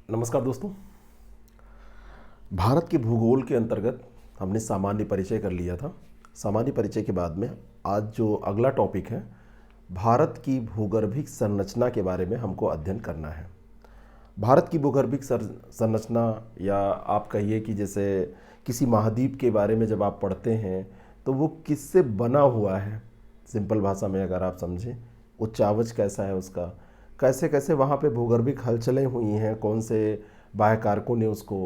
नमस्कार दोस्तों। भारत के भूगोल के अंतर्गत हमने सामान्य परिचय कर लिया था। सामान्य परिचय के बाद में आज जो अगला टॉपिक है, भारत की भूगर्भिक संरचना के बारे में हमको अध्ययन करना है। भारत की भूगर्भिक संरचना, या आप कहिए कि जैसे किसी महाद्वीप के बारे में जब आप पढ़ते हैं तो वो किससे बना हुआ है, सिंपल भाषा में अगर आप समझें, उच्चावच कैसा है उसका, कैसे कैसे वहाँ पे भूगर्भिक हलचलें हुई हैं, कौन से बाह्य कारकों ने उसको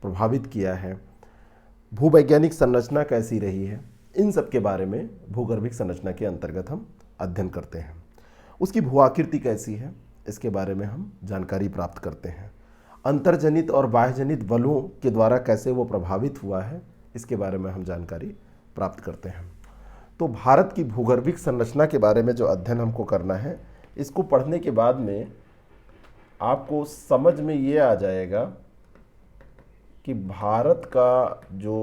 प्रभावित किया है, भूवैज्ञानिक संरचना कैसी रही है, इन सब के बारे में भूगर्भिक संरचना के अंतर्गत हम अध्ययन करते हैं। उसकी भूआकृति कैसी है, इसके बारे में हम जानकारी प्राप्त करते हैं। अंतर्जनित और बाह्यजनित बलों के द्वारा कैसे वो प्रभावित हुआ है, इसके बारे में हम जानकारी प्राप्त करते हैं। तो भारत की भूगर्भिक संरचना के बारे में जो अध्ययन हमको करना है, इसको पढ़ने के बाद में आपको समझ में ये आ जाएगा कि भारत का जो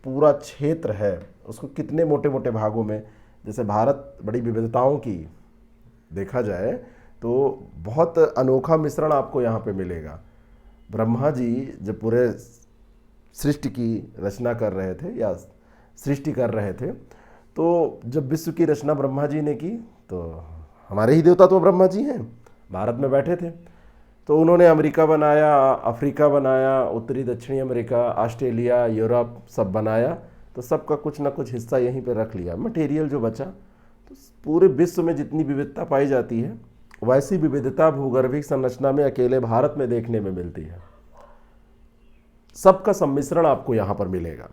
पूरा क्षेत्र है उसको कितने मोटे मोटे भागों में, जैसे भारत बड़ी विविधताओं की देखा जाए तो बहुत अनोखा मिश्रण आपको यहाँ पे मिलेगा। ब्रह्मा जी जब पूरे सृष्टि की रचना कर रहे थे या सृष्टि कर रहे थे, तो जब विश्व की रचना ब्रह्मा जी ने की तो हमारे ही देवता तो ब्रह्मा जी हैं, भारत में बैठे थे। तो उन्होंने अमेरिका बनाया, अफ्रीका बनाया, उत्तरी दक्षिणी अमेरिका, ऑस्ट्रेलिया, यूरोप सब बनाया, तो सबका कुछ ना कुछ हिस्सा यहीं पे रख लिया। मटेरियल जो बचा, तो पूरे विश्व में जितनी विविधता पाई जाती है वैसी विविधता भूगर्भिक संरचना में अकेले भारत में देखने में मिलती है। सबका सम्मिश्रण आपको यहाँ पर मिलेगा।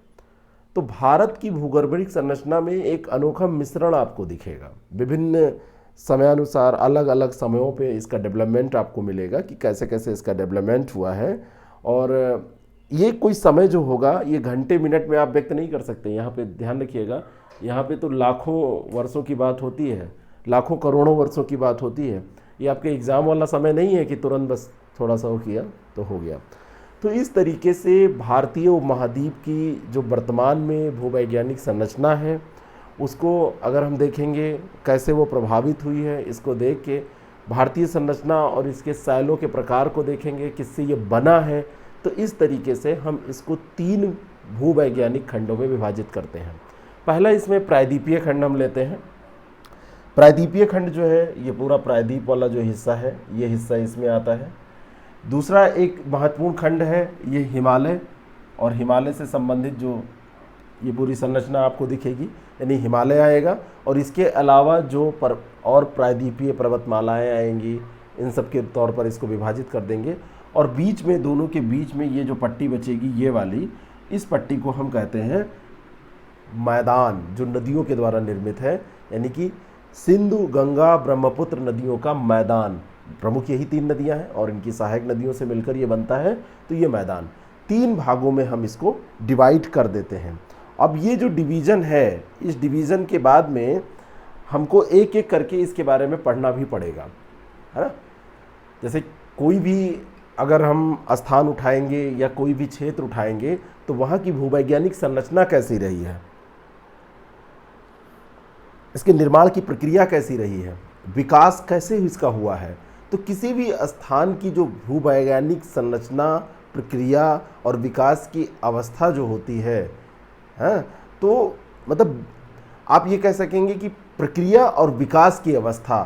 तो भारत की भूगर्भिक संरचना में एक अनोखा मिश्रण आपको दिखेगा। विभिन्न समयानुसार अलग अलग समयों पे इसका डेवलपमेंट आपको मिलेगा कि कैसे कैसे इसका डेवलपमेंट हुआ है। और ये कोई समय जो होगा ये घंटे मिनट में आप व्यक्त नहीं कर सकते। यहाँ पे ध्यान रखिएगा, यहाँ पे तो लाखों वर्षों की बात होती है, लाखों करोड़ों वर्षों की बात होती है। ये आपके एग्ज़ाम वाला समय नहीं है कि तुरंत बस थोड़ा सा हो किया तो हो गया। तो इस तरीके से भारतीय उपमहाद्वीप की जो वर्तमान में भूवैज्ञानिक संरचना है उसको अगर हम देखेंगे कैसे वो प्रभावित हुई है, इसको देख के भारतीय संरचना और इसके शैलों के प्रकार को देखेंगे, किससे ये बना है, तो इस तरीके से हम इसको 3 भूवैज्ञानिक खंडों में विभाजित करते हैं। पहला इसमें प्रायद्वीपीय खंड हम लेते हैं। प्रायद्वीपीय खंड जो है ये पूरा प्रायद्वीप वाला जो हिस्सा है ये हिस्सा इसमें आता है। दूसरा एक महत्वपूर्ण खंड है ये हिमालय, और हिमालय से संबंधित जो ये पूरी संरचना आपको दिखेगी, यानी हिमालय आएगा, और इसके अलावा जो और प्रायद्वीपीय पर्वतमालाएं आएंगी, इन सब के तौर पर इसको विभाजित कर देंगे। और बीच में, दोनों के बीच में ये जो पट्टी बचेगी ये वाली, इस पट्टी को हम कहते हैं मैदान, जो नदियों के द्वारा निर्मित है, यानी कि सिंधु, गंगा, ब्रह्मपुत्र नदियों का मैदान। प्रमुख यही 3 नदियां हैं और इनकी सहायक नदियों से मिलकर ये बनता है। तो ये मैदान 3 भागों में हम इसको डिवाइड कर देते हैं। अब ये जो डिवीज़न है, इस डिवीज़न के बाद में हमको एक एक करके इसके बारे में पढ़ना भी पड़ेगा, है ना। जैसे कोई भी अगर हम स्थान उठाएंगे या कोई भी क्षेत्र उठाएंगे तो वहाँ की भूवैज्ञानिक संरचना कैसी रही है, इसके निर्माण की प्रक्रिया कैसी रही है, विकास कैसे इसका हुआ है। तो किसी भी स्थान की जो भूवैज्ञानिक संरचना, प्रक्रिया और विकास की अवस्था जो होती है, हैं, तो मतलब आप ये कह सकेंगे कि प्रक्रिया और विकास की अवस्था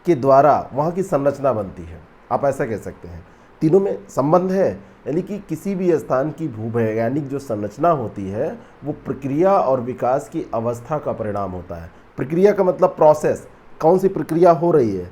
के द्वारा वहाँ की संरचना बनती है, आप ऐसा कह सकते हैं। तीनों में संबंध है, यानी कि किसी भी स्थान की भूवैज्ञानिक जो संरचना होती है वो प्रक्रिया और विकास की अवस्था का परिणाम होता है। प्रक्रिया का मतलब प्रोसेस, कौन सी प्रक्रिया हो रही है,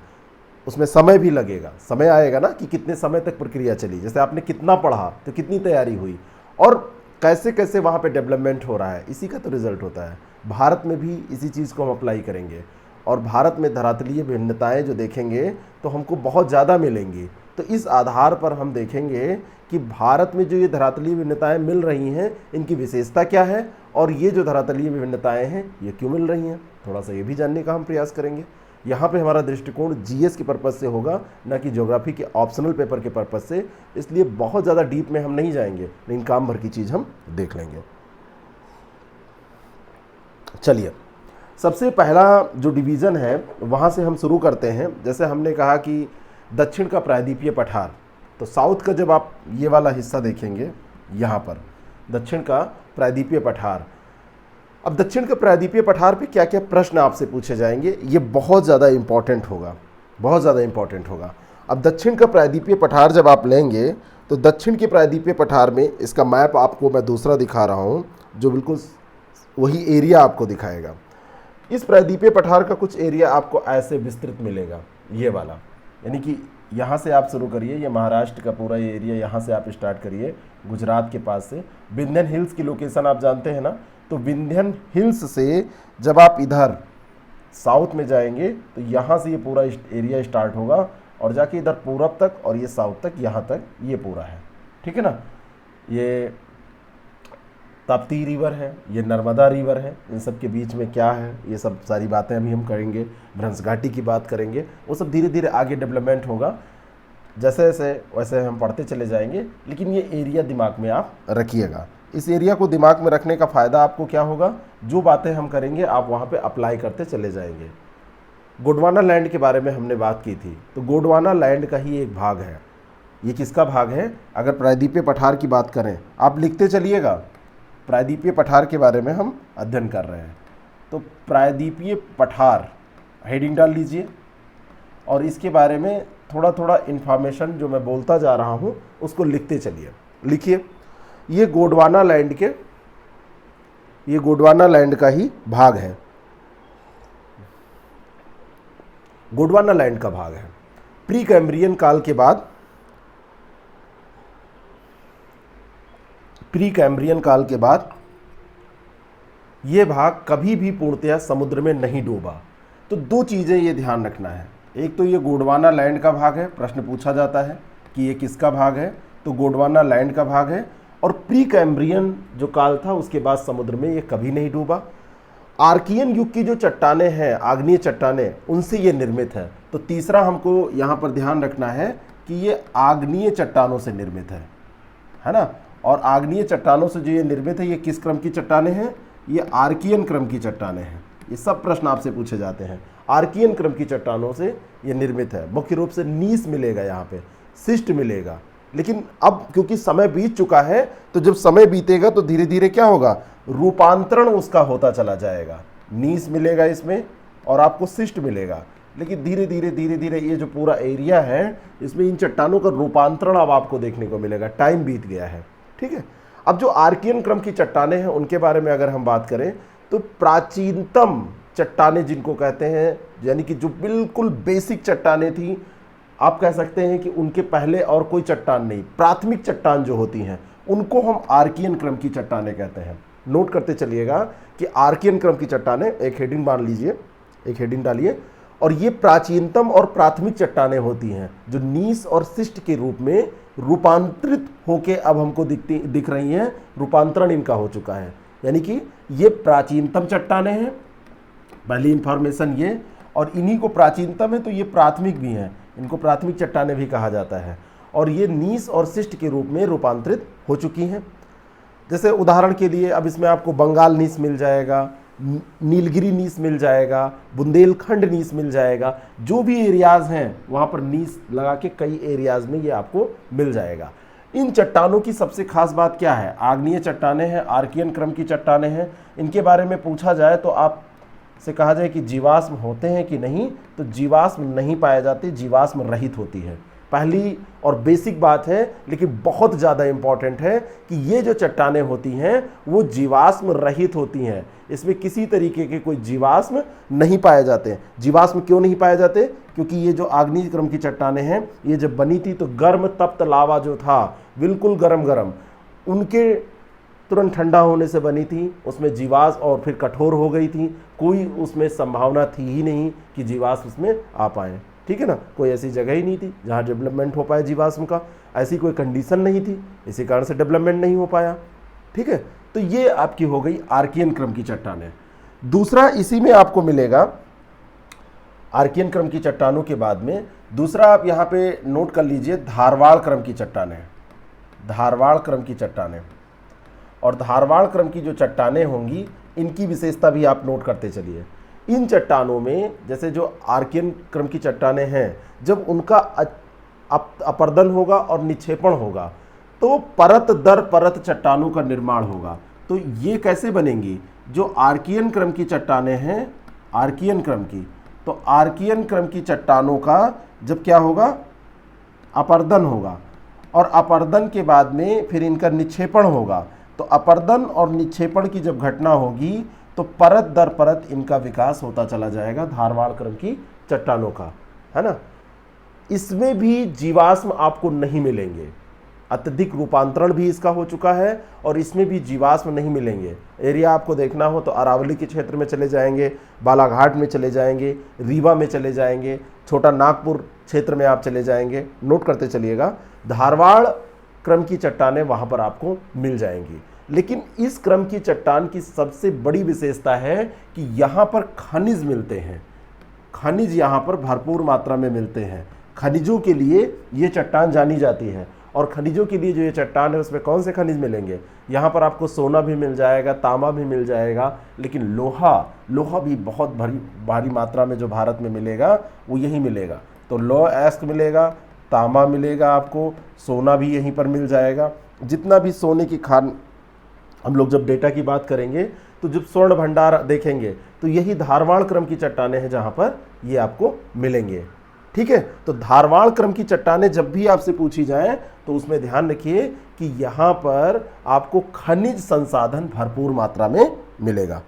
उसमें समय भी लगेगा, समय आएगा ना कि कितने समय तक प्रक्रिया चली, जैसे आपने कितना पढ़ा तो कितनी तैयारी हुई, और कैसे कैसे वहाँ पे डेवलपमेंट हो रहा है, इसी का तो रिजल्ट होता है। भारत में भी इसी चीज़ को हम अप्लाई करेंगे, और भारत में धरातलीय भिन्नताएं जो देखेंगे तो हमको बहुत ज़्यादा मिलेंगी। तो इस आधार पर हम देखेंगे कि भारत में जो ये धरातलीय भिन्नताएं मिल रही हैं इनकी विशेषता क्या है, और ये जो धरातलीय भिन्नताएं हैं ये क्यों मिल रही हैं, थोड़ा सा ये भी जानने का हम प्रयास करेंगे। यहाँ पे हमारा दृष्टिकोण जीएस के पर्पज़ से होगा, ना कि ज्योग्राफी के ऑप्शनल पेपर के पर्पज़ से, इसलिए बहुत ज़्यादा डीप में हम नहीं जाएंगे, लेकिन काम भर की चीज़ हम देख लेंगे। चलिए, सबसे पहला जो डिवीज़न है वहाँ से हम शुरू करते हैं। जैसे हमने कहा कि दक्षिण का प्रायद्वीपीय पठार, तो साउथ का जब आप ये वाला हिस्सा देखेंगे, यहाँ पर दक्षिण का प्रायद्वीपीय पठार। अब दक्षिण के प्रायद्वीपीय पठार पे क्या क्या प्रश्न आपसे पूछे जाएंगे, ये बहुत ज़्यादा इम्पॉर्टेंट होगा, बहुत ज़्यादा इम्पॉर्टेंट होगा। अब दक्षिण का प्रायद्वीपीय पठार जब आप लेंगे तो दक्षिण के प्रायद्वीपीय पठार में, इसका मैप आपको मैं दूसरा दिखा रहा हूँ जो बिल्कुल वही एरिया आपको दिखाएगा। इस प्रायद्वीपीय पठार का कुछ एरिया आपको ऐसे विस्तृत मिलेगा, ये वाला, यानी कि यहाँ से आप शुरू करिए, ये महाराष्ट्र का पूरा ये एरिया, यहाँ से आप स्टार्ट करिए गुजरात के पास से। विंध्यन हिल्स की लोकेशन आप जानते हैं ना, तो विंध्यन हिल्स से जब आप इधर साउथ में जाएंगे तो यहाँ से ये पूरा एरिया स्टार्ट होगा और जाके इधर पूरब तक और ये साउथ तक, यहाँ तक ये पूरा है, ठीक है ना। ये ताप्ती रिवर है, ये नर्मदा रिवर है, इन सब के बीच में क्या है, ये सब सारी बातें अभी हम करेंगे। भ्रंश घाटी की बात करेंगे, वो सब धीरे धीरे आगे डेवलपमेंट होगा, जैसे जैसे वैसे हम पढ़ते चले जाएंगे। लेकिन ये एरिया दिमाग में आप रखिएगा। इस एरिया को दिमाग में रखने का फ़ायदा आपको क्या होगा, जो बातें हम करेंगे आप वहाँ पे अप्लाई करते चले जाएंगे। गोंडवाना लैंड के बारे में हमने बात की थी, तो गोंडवाना लैंड का ही एक भाग है। ये किसका भाग है, अगर प्रायद्वीपीय पठार की बात करें, आप लिखते चलिएगा, प्रायद्वीपीय पठार के बारे में हम अध्ययन कर रहे हैं। तो प्रायद्वीपीय पठार हेडिंग डाल लीजिए और इसके बारे में थोड़ा थोड़ा इन्फॉर्मेशन जो मैं बोलता जा रहा हूँ उसको लिखते चलिए। लिखिए, ये गोंडवाना लैंड का ही भाग है, गोंडवाना लैंड का भाग है। प्री कैम्ब्रियन काल के बाद, प्री कैम्ब्रियन काल के बाद ये भाग कभी भी पूर्णतया समुद्र में नहीं डूबा। तो दो चीज़ें ये ध्यान रखना है, एक तो ये गोंडवाना लैंड का भाग है, प्रश्न पूछा जाता है कि ये किसका भाग है, तो गोंडवाना लैंड का भाग है। और प्री कैम्ब्रियन जो काल था उसके बाद समुद्र में ये कभी नहीं डूबा। आर्कियन युग की जो चट्टानें हैं, आग्नेय चट्टानें, उनसे ये निर्मित है। तो तीसरा हमको यहाँ पर ध्यान रखना है कि ये आग्नेय चट्टानों से निर्मित है ना। और आग्नेय चट्टानों से जो ये निर्मित है, ये किस क्रम की चट्टानें हैं, ये आर्कियन क्रम की चट्टानें हैं। ये सब प्रश्न आपसे पूछे जाते हैं। आर्कियन क्रम की चट्टानों से ये निर्मित है। मुख्य रूप से नीस मिलेगा, यहाँ पे शिष्ट मिलेगा। लेकिन अब क्योंकि समय बीत चुका है, तो जब समय बीतेगा तो धीरे धीरे क्या होगा, रूपांतरण उसका होता चला जाएगा। नीस मिलेगा इसमें और आपको शिष्ट मिलेगा। लेकिन धीरे धीरे ये जो पूरा एरिया है, इसमें इन चट्टानों का रूपांतरण अब आपको देखने को मिलेगा। टाइम बीत गया है, ठीक है। अब जो आर्कियन क्रम की चट्टानें हैं उनके बारे में अगर हम बात करें, तो प्राचीनतम चट्टानें जिनको कहते हैं, यानी कि जो बिल्कुल बेसिक चट्टानें थी, आप कह सकते हैं कि उनके पहले और कोई चट्टान नहीं, प्राथमिक चट्टान जो होती हैं उनको हम आर्कियन क्रम की चट्टानें कहते हैं। नोट करते चलिएगा कि आर्कियन क्रम की चट्टानें, एक हेडिंग मान लीजिए, एक हेडिंग डालिए, और ये प्राचीनतम और प्राथमिक चट्टानें होती हैं जो नीस और शिष्ट के रूप में रूपांतरित होके अब हमको दिख रही हैं। रूपांतरण इनका हो चुका है, यानी कि ये प्राचीनतम चट्टानें हैं, पहली इंफॉर्मेशन ये। और इन्हीं को प्राचीनतम है तो ये प्राथमिक भी हैं, इनको प्राथमिक चट्टानें भी कहा जाता है। और ये नीस और शिष्ट के रूप में रूपांतरित हो चुकी हैं। जैसे उदाहरण के लिए अब इसमें आपको बंगाल नीस मिल जाएगा, नीलगिरी नीस मिल जाएगा, बुंदेलखंड नीस मिल जाएगा। जो भी एरियाज़ हैं वहाँ पर नीस लगा के कई एरियाज़ में ये आपको मिल जाएगा। इन चट्टानों की सबसे खास बात क्या है, आग्नेय चट्टानें हैं, आर्कियन क्रम की चट्टानें हैं। इनके बारे में पूछा जाए तो आप से कहा जाए कि जीवाश्म होते हैं कि नहीं, तो जीवाश्म नहीं पाए जाते, जीवाश्म रहित होती है। पहली और बेसिक बात है, लेकिन बहुत ज़्यादा इम्पॉर्टेंट है कि ये जो चट्टानें होती हैं वो जीवाश्म रहित होती हैं। इसमें किसी तरीके के कोई जीवाश्म नहीं पाए जाते। जीवाश्म क्यों नहीं पाए जाते, क्योंकि ये जो आग्नेय क्रम की चट्टानें हैं, ये जब बनी थी तो गर्म तप्त लावा जो था, बिल्कुल गरम, उनके तुरंत ठंडा होने से बनी थी, उसमें जीवाश्म और फिर कठोर हो गई थी। कोई उसमें संभावना थी ही नहीं कि जीवाश्म उसमें आ पाए, ठीक है ना। कोई ऐसी जगह ही नहीं थी जहाँ डेवलपमेंट हो पाए जीवाश्म का, ऐसी कोई कंडीशन नहीं थी, इसी कारण से डेवलपमेंट नहीं हो पाया, ठीक है। तो ये आपकी हो गई आर्कियन क्रम की चट्टानें। दूसरा इसी में आपको मिलेगा, आर्कियन क्रम की चट्टानों के बाद में दूसरा आप यहाँ पे नोट कर लीजिए, धारवाड़ क्रम की चट्टानें। धारवाड़ क्रम की चट्टानें, और धारवाड़ क्रम की जो चट्टानें होंगी इनकी विशेषता भी आप नोट करते चलिए। इन चट्टानों में जैसे जो आर्कियन क्रम की चट्टानें हैं, जब उनका अपर्दन होगा और निक्षेपण होगा, तो परत दर परत चट्टानों का निर्माण होगा। तो ये कैसे बनेंगी? जो आर्कियन क्रम की चट्टानें हैं, आर्कियन क्रम की, तो आर्कियन क्रम की चट्टानों का जब क्या होगा, अपर्दन होगा, और अपर्दन के बाद में फिर इनका निक्षेपण होगा। तो अपर्दन और निक्षेपण की जब घटना होगी तो परत दर परत इनका विकास होता चला जाएगा, धारवाड़ क्रम की चट्टानों का, है ना। इसमें भी जीवाश्म आपको नहीं मिलेंगे, अत्यधिक रूपांतरण भी इसका हो चुका है और इसमें भी जीवाश्म नहीं मिलेंगे। एरिया आपको देखना हो तो अरावली के क्षेत्र में चले जाएंगे, बालाघाट में चले जाएंगे, रीवा में चले जाएंगे, छोटा नागपुर क्षेत्र में आप चले जाएंगे, नोट करते चलिएगा, धारवाड़ क्रम की चट्टानें वहाँ पर आपको मिल जाएंगी। लेकिन इस क्रम की चट्टान की सबसे बड़ी विशेषता है कि यहाँ पर खनिज मिलते हैं, खनिज यहाँ पर भरपूर मात्रा में मिलते हैं। खनिजों के लिए ये चट्टान जानी जाती है, और खनिजों के लिए जो ये चट्टान है उसमें कौन से खनिज मिलेंगे? यहाँ पर आपको सोना भी मिल जाएगा, तांबा भी मिल जाएगा, लेकिन लोहा भी बहुत भारी मात्रा में जो भारत में मिलेगा वो यही मिलेगा। तो लौह अयस्क मिलेगा, तांबा मिलेगा, आपको सोना भी यहीं पर मिल जाएगा। जितना भी सोने की खान, हम लोग जब डेटा की बात करेंगे तो जब स्वर्ण भंडार देखेंगे तो यही धारवाड़ क्रम की चट्टानें हैं जहाँ पर ये आपको मिलेंगे। ठीक है, तो धारवाड़ क्रम की चट्टानें जब भी आपसे पूछी जाएं तो उसमें ध्यान रखिए कि यहाँ पर आपको खनिज संसाधन भरपूर मात्रा में मिलेगा।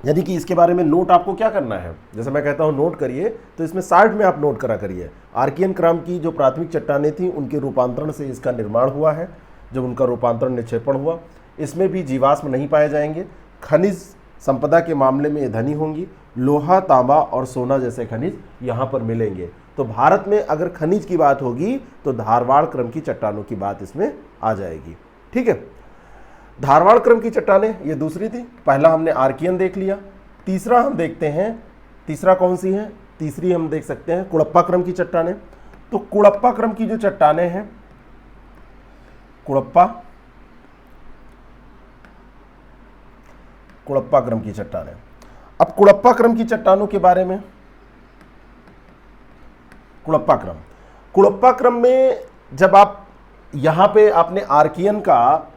यानी कि इसके बारे में नोट आपको क्या करना है, जैसे मैं कहता हूँ नोट करिए, तो इसमें 60 में आप नोट करा करिए। आर्कियन क्रम की जो प्राथमिक चट्टानें थी उनके रूपांतरण से इसका निर्माण हुआ है। जब उनका रूपांतरण निक्षेपण हुआ, इसमें भी जीवाश्म नहीं पाए जाएंगे। खनिज संपदा के मामले में ये धनी होंगी, लोहा, तांबा और सोना जैसे खनिज यहाँ पर मिलेंगे। तो भारत में अगर खनिज की बात होगी तो धारवाड़ क्रम की चट्टानों की बात इसमें आ जाएगी। ठीक है, धारवाड़ क्रम की चट्टानें ये दूसरी थी। पहला हमने आर्कियन देख लिया। तीसरा हम देखते हैं, तीसरा कौन सी है? तीसरी हम देख सकते हैं कुड़प्पा क्रम की चट्टानें। तो कुड़प्पा क्रम की जो चट्टानें हैं, कुड़प्पा क्रम की चट्टानें। अब कुड़प्पा क्रम की चट्टानों के बारे में, कुड़प्पा क्रम में जब आप यहाँ पे आपने आर्कियन का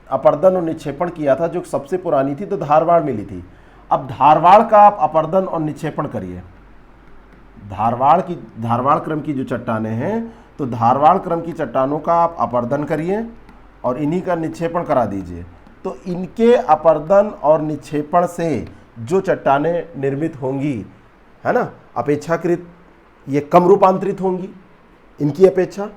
अपर्दन और निक्षेपण किया था, जो सबसे पुरानी थी तो धारवाड़ मिली थी। अब धारवाड़ का आप अपर्दन और निक्षेपण करिए, धारवाड़ क्रम की जो चट्टानें हैं, तो धारवाड़ क्रम की चट्टानों का आप अपर्दन करिए और इन्हीं का निक्षेपण करा दीजिए। तो इनके अपर्दन और निक्षेपण से जो चट्टानें निर्मित होंगी, है ना, अपेक्षाकृत ये कम रूपांतरित होंगी, इनकी अपेक्षा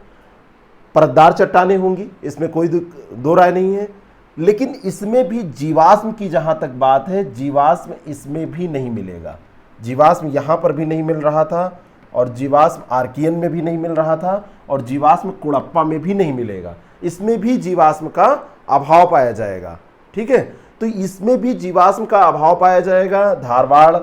परतदार चट्टानें होंगी, इसमें कोई दो राय नहीं है। लेकिन इसमें भी जीवाश्म की जहाँ तक बात है, जीवाश्म इसमें भी नहीं मिलेगा। जीवाश्म यहाँ पर भी नहीं मिल रहा था, और जीवाश्म आर्कियन में भी नहीं मिल रहा था, और जीवाश्म कुड़प्पा में भी नहीं मिलेगा। इसमें भी जीवाश्म का अभाव पाया जाएगा। ठीक है, तो इसमें भी जीवाश्म का अभाव पाया जाएगा। धारवाड़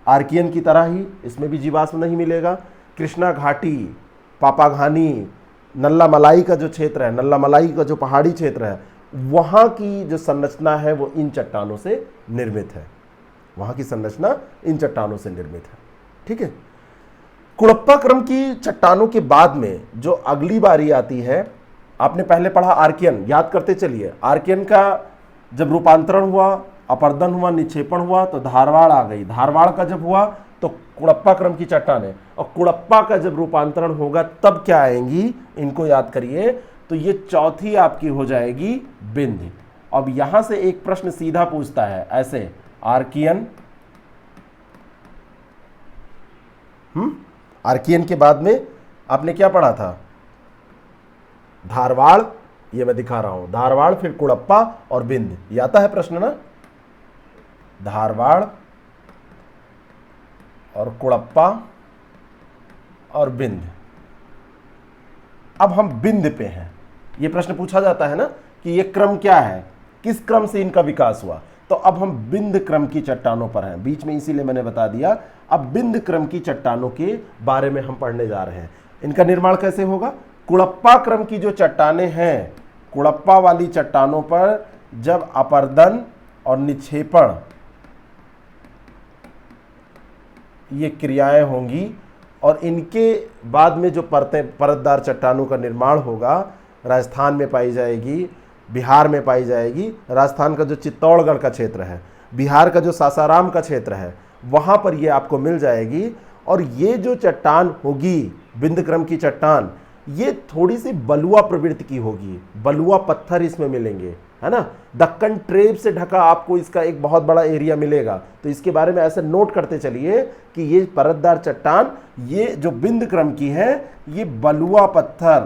आर्कियन की तरह ही इसमें भी जीवाश्म नहीं मिलेगा। कृष्णा घाटी, पापाघानी, नल्ला मलाई का जो क्षेत्र है, नल्ला मलाई का जो पहाड़ी क्षेत्र है, वहाँ की जो संरचना है वो इन चट्टानों से निर्मित है। वहाँ की संरचना इन चट्टानों से निर्मित है। ठीक है, कुड़प्पा क्रम की चट्टानों के बाद में जो अगली बारी आती है, आपने पहले पढ़ा आर्कियन, याद करते चलिए। आर्कियन का जब रूपांतरण हुआ, अपर्दन हुआ, निक्षेपण हुआ, तो धारवाड़ आ गई। धारवाड़ का जब हुआ तो कुड़प्पा क्रम की चट्टानें, और कुड़प्पा का जब रूपांतरण होगा तब क्या आएंगी, इनको याद करिए। तो ये चौथी आपकी हो जाएगी बिंद। अब यहां से एक प्रश्न सीधा पूछता है ऐसे, आर्कियन, आर्कियन के बाद में आपने क्या पढ़ा था? धारवाड़, ये मैं दिखा रहा हूं, धारवाड़, फिर कुड़प्पा और बिंद। ये आता है प्रश्न ना, धारवाड़ और कुड़प्पा और बिंद। अब हम बिंद पे हैं। ये प्रश्न पूछा जाता है ना कि ये क्रम क्या है, किस क्रम से इनका विकास हुआ। तो अब हम बिंद क्रम की चट्टानों पर हैं, बीच में इसीलिए मैंने बता दिया। अब बिंद क्रम की चट्टानों के बारे में हम पढ़ने जा रहे हैं। इनका निर्माण कैसे होगा? कुड़प्पा क्रम की जो चट्टानें हैं, कुड़प्पा वाली चट्टानों पर जब अपर्दन और निक्षेपण ये क्रियाएं होंगी, और इनके बाद में जो परतदार चट्टानों का निर्माण होगा राजस्थान में पाई जाएगी, बिहार में पाई जाएगी। राजस्थान का जो चित्तौड़गढ़ का क्षेत्र है, बिहार का जो सासाराम का क्षेत्र है, वहाँ पर ये आपको मिल जाएगी। और ये जो चट्टान होगी बिंद क्रम की चट्टान, ये थोड़ी सी बलुआ प्रवृत्ति की होगी, बलुआ पत्थर इसमें मिलेंगे, है ना। दक्कन ट्रेप से ढका आपको इसका एक बहुत बड़ा एरिया मिलेगा। तो इसके बारे में ऐसे नोट करते चलिए कि ये परतदार चट्टान, ये जो बिंद क्रम की है, ये बलुआ पत्थर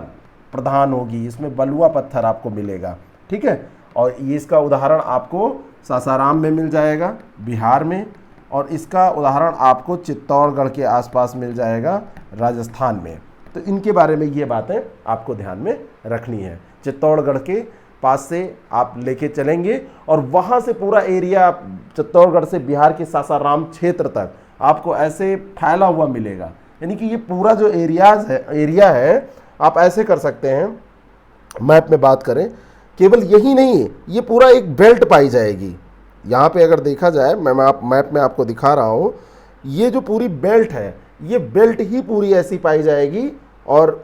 प्रधान होगी, इसमें बलुआ पत्थर आपको मिलेगा, ठीक है। और ये इसका उदाहरण आपको सासाराम में मिल जाएगा बिहार में, और इसका उदाहरण आपको चित्तौड़गढ़ के आसपास मिल जाएगा राजस्थान में। तो इनके बारे में ये बातें आपको ध्यान में रखनी है। चित्तौड़गढ़ के पास से आप लेके चलेंगे और वहाँ से पूरा एरिया चित्तौड़गढ़ से बिहार के सासाराम क्षेत्र तक आपको ऐसे फैला हुआ मिलेगा। यानी कि ये पूरा जो एरिया है आप ऐसे कर सकते हैं, मैप में बात करें, केवल यही नहीं, ये पूरा एक बेल्ट पाई जाएगी। यहाँ पे अगर देखा जाए, मैं मैप में आपको दिखा रहा हूँ, ये जो पूरी बेल्ट है, ये बेल्ट ही पूरी ऐसी पाई जाएगी और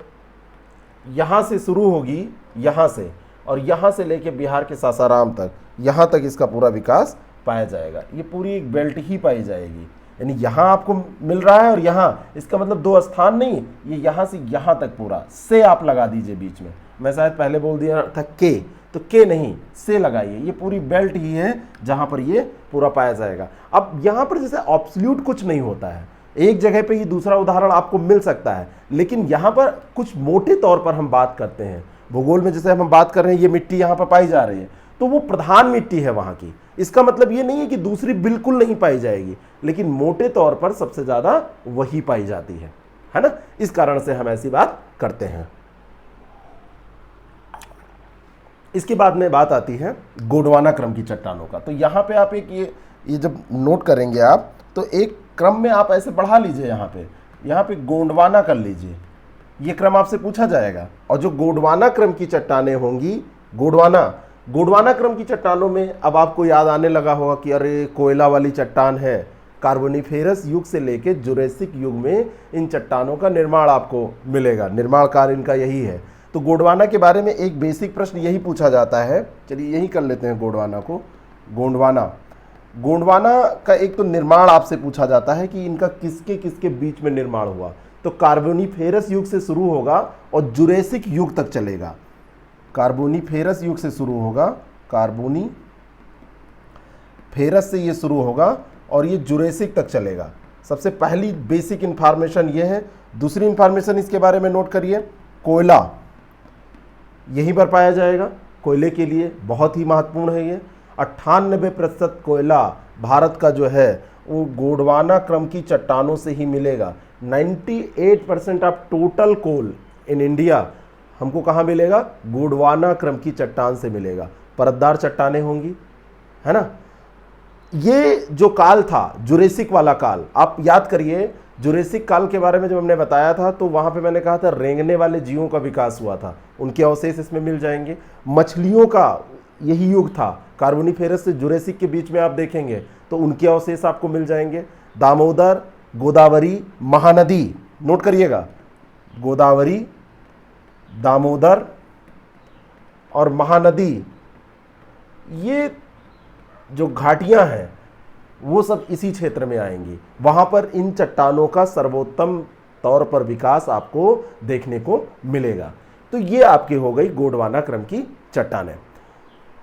यहाँ से शुरू होगी, यहाँ से, और यहाँ से लेके बिहार के सासाराम तक, यहाँ तक इसका पूरा विकास पाया जाएगा। ये पूरी एक बेल्ट ही पाई जाएगी। यानी यहाँ आपको मिल रहा है और यहाँ, इसका मतलब दो स्थान नहीं, ये यहाँ से यहाँ तक पूरा, से आप लगा दीजिए बीच में। मैं शायद पहले बोल दिया था के, तो के नहीं, से लगाइए। ये पूरी बेल्ट ही है जहाँ पर ये पूरा पाया जाएगा। अब यहाँ पर जैसे ऑब्सोल्यूट कुछ नहीं होता है, एक जगह पे ही दूसरा उदाहरण आपको मिल सकता है, लेकिन यहाँ पर कुछ मोटे तौर पर हम बात करते हैं। भूगोल में जैसे हम बात कर रहे हैं, ये मिट्टी यहाँ पर पाई जा रही है, तो वो प्रधान मिट्टी है वहाँ की। इसका मतलब ये नहीं है कि दूसरी बिल्कुल नहीं पाई जाएगी, लेकिन मोटे तौर पर सबसे ज़्यादा वही पाई जाती है ना। इस कारण से हम ऐसी बात करते हैं। इसके बाद में बात आती है गोंडवाना क्रम की चट्टानों का। तो यहाँ पे आप एक ये जब नोट करेंगे आप, तो एक क्रम में आप ऐसे बढ़ा लीजिए, यहाँ पे गोंडवाना कर लीजिए, ये क्रम आपसे पूछा जाएगा। और जो गोंडवाना क्रम की चट्टानें होंगी, गोंडवाना क्रम की चट्टानों में अब आपको याद आने लगा होगा कि अरे कोयला वाली चट्टान है। कार्बोनिफेरस युग से लेके जुरेसिक युग में इन चट्टानों का निर्माण आपको मिलेगा, निर्माण कार्य इनका यही है। तो गोंडवाना के बारे में एक बेसिक प्रश्न यही पूछा जाता है। चलिए यही कर लेते हैं गोंडवाना को। गोंडवाना का एक तो निर्माण आपसे पूछा जाता है कि इनका किसके किसके बीच में निर्माण हुआ। तो कार्बोनिफेरस युग से शुरू होगा और जुरेसिक युग तक चलेगा। कार्बोनिफेरस युग से शुरू होगा, कार्बोनिफेरस से ये शुरू होगा और ये जुरेसिक तक चलेगा। सबसे पहली बेसिक इंफॉर्मेशन ये है। दूसरी इंफॉर्मेशन इसके बारे में नोट करिए, कोयला यहीं पर पाया जाएगा। कोयले के लिए बहुत ही महत्वपूर्ण है ये। 98% कोयला भारत का जो है वो गोंडवाना क्रम की चट्टानों से ही मिलेगा। 98% of total coal in India हमको कहाँ मिलेगा? गोंडवाना क्रम की चट्टान से मिलेगा। परतदार चट्टानें होंगी, है ना। ये जो काल था जुरेसिक वाला काल, आप याद करिए जुरेसिक काल के बारे में जब हमने बताया था तो वहाँ पे मैंने कहा था रेंगने वाले जीवों का विकास हुआ था, उनके अवशेष इसमें मिल जाएंगे। मछलियों का यही युग था, कार्बोनिफेरस से जुरेसिक के बीच में आप देखेंगे तो उनके अवशेष आपको मिल जाएंगे। दामोदर, गोदावरी, महानदी, नोट करिएगा, गोदावरी, दामोदर और महानदी, ये जो घाटियां हैं वो सब इसी क्षेत्र में आएंगी। वहां पर इन चट्टानों का सर्वोत्तम तौर पर विकास आपको देखने को मिलेगा। तो ये आपकी हो गई गोंडवाना क्रम की चट्टानें,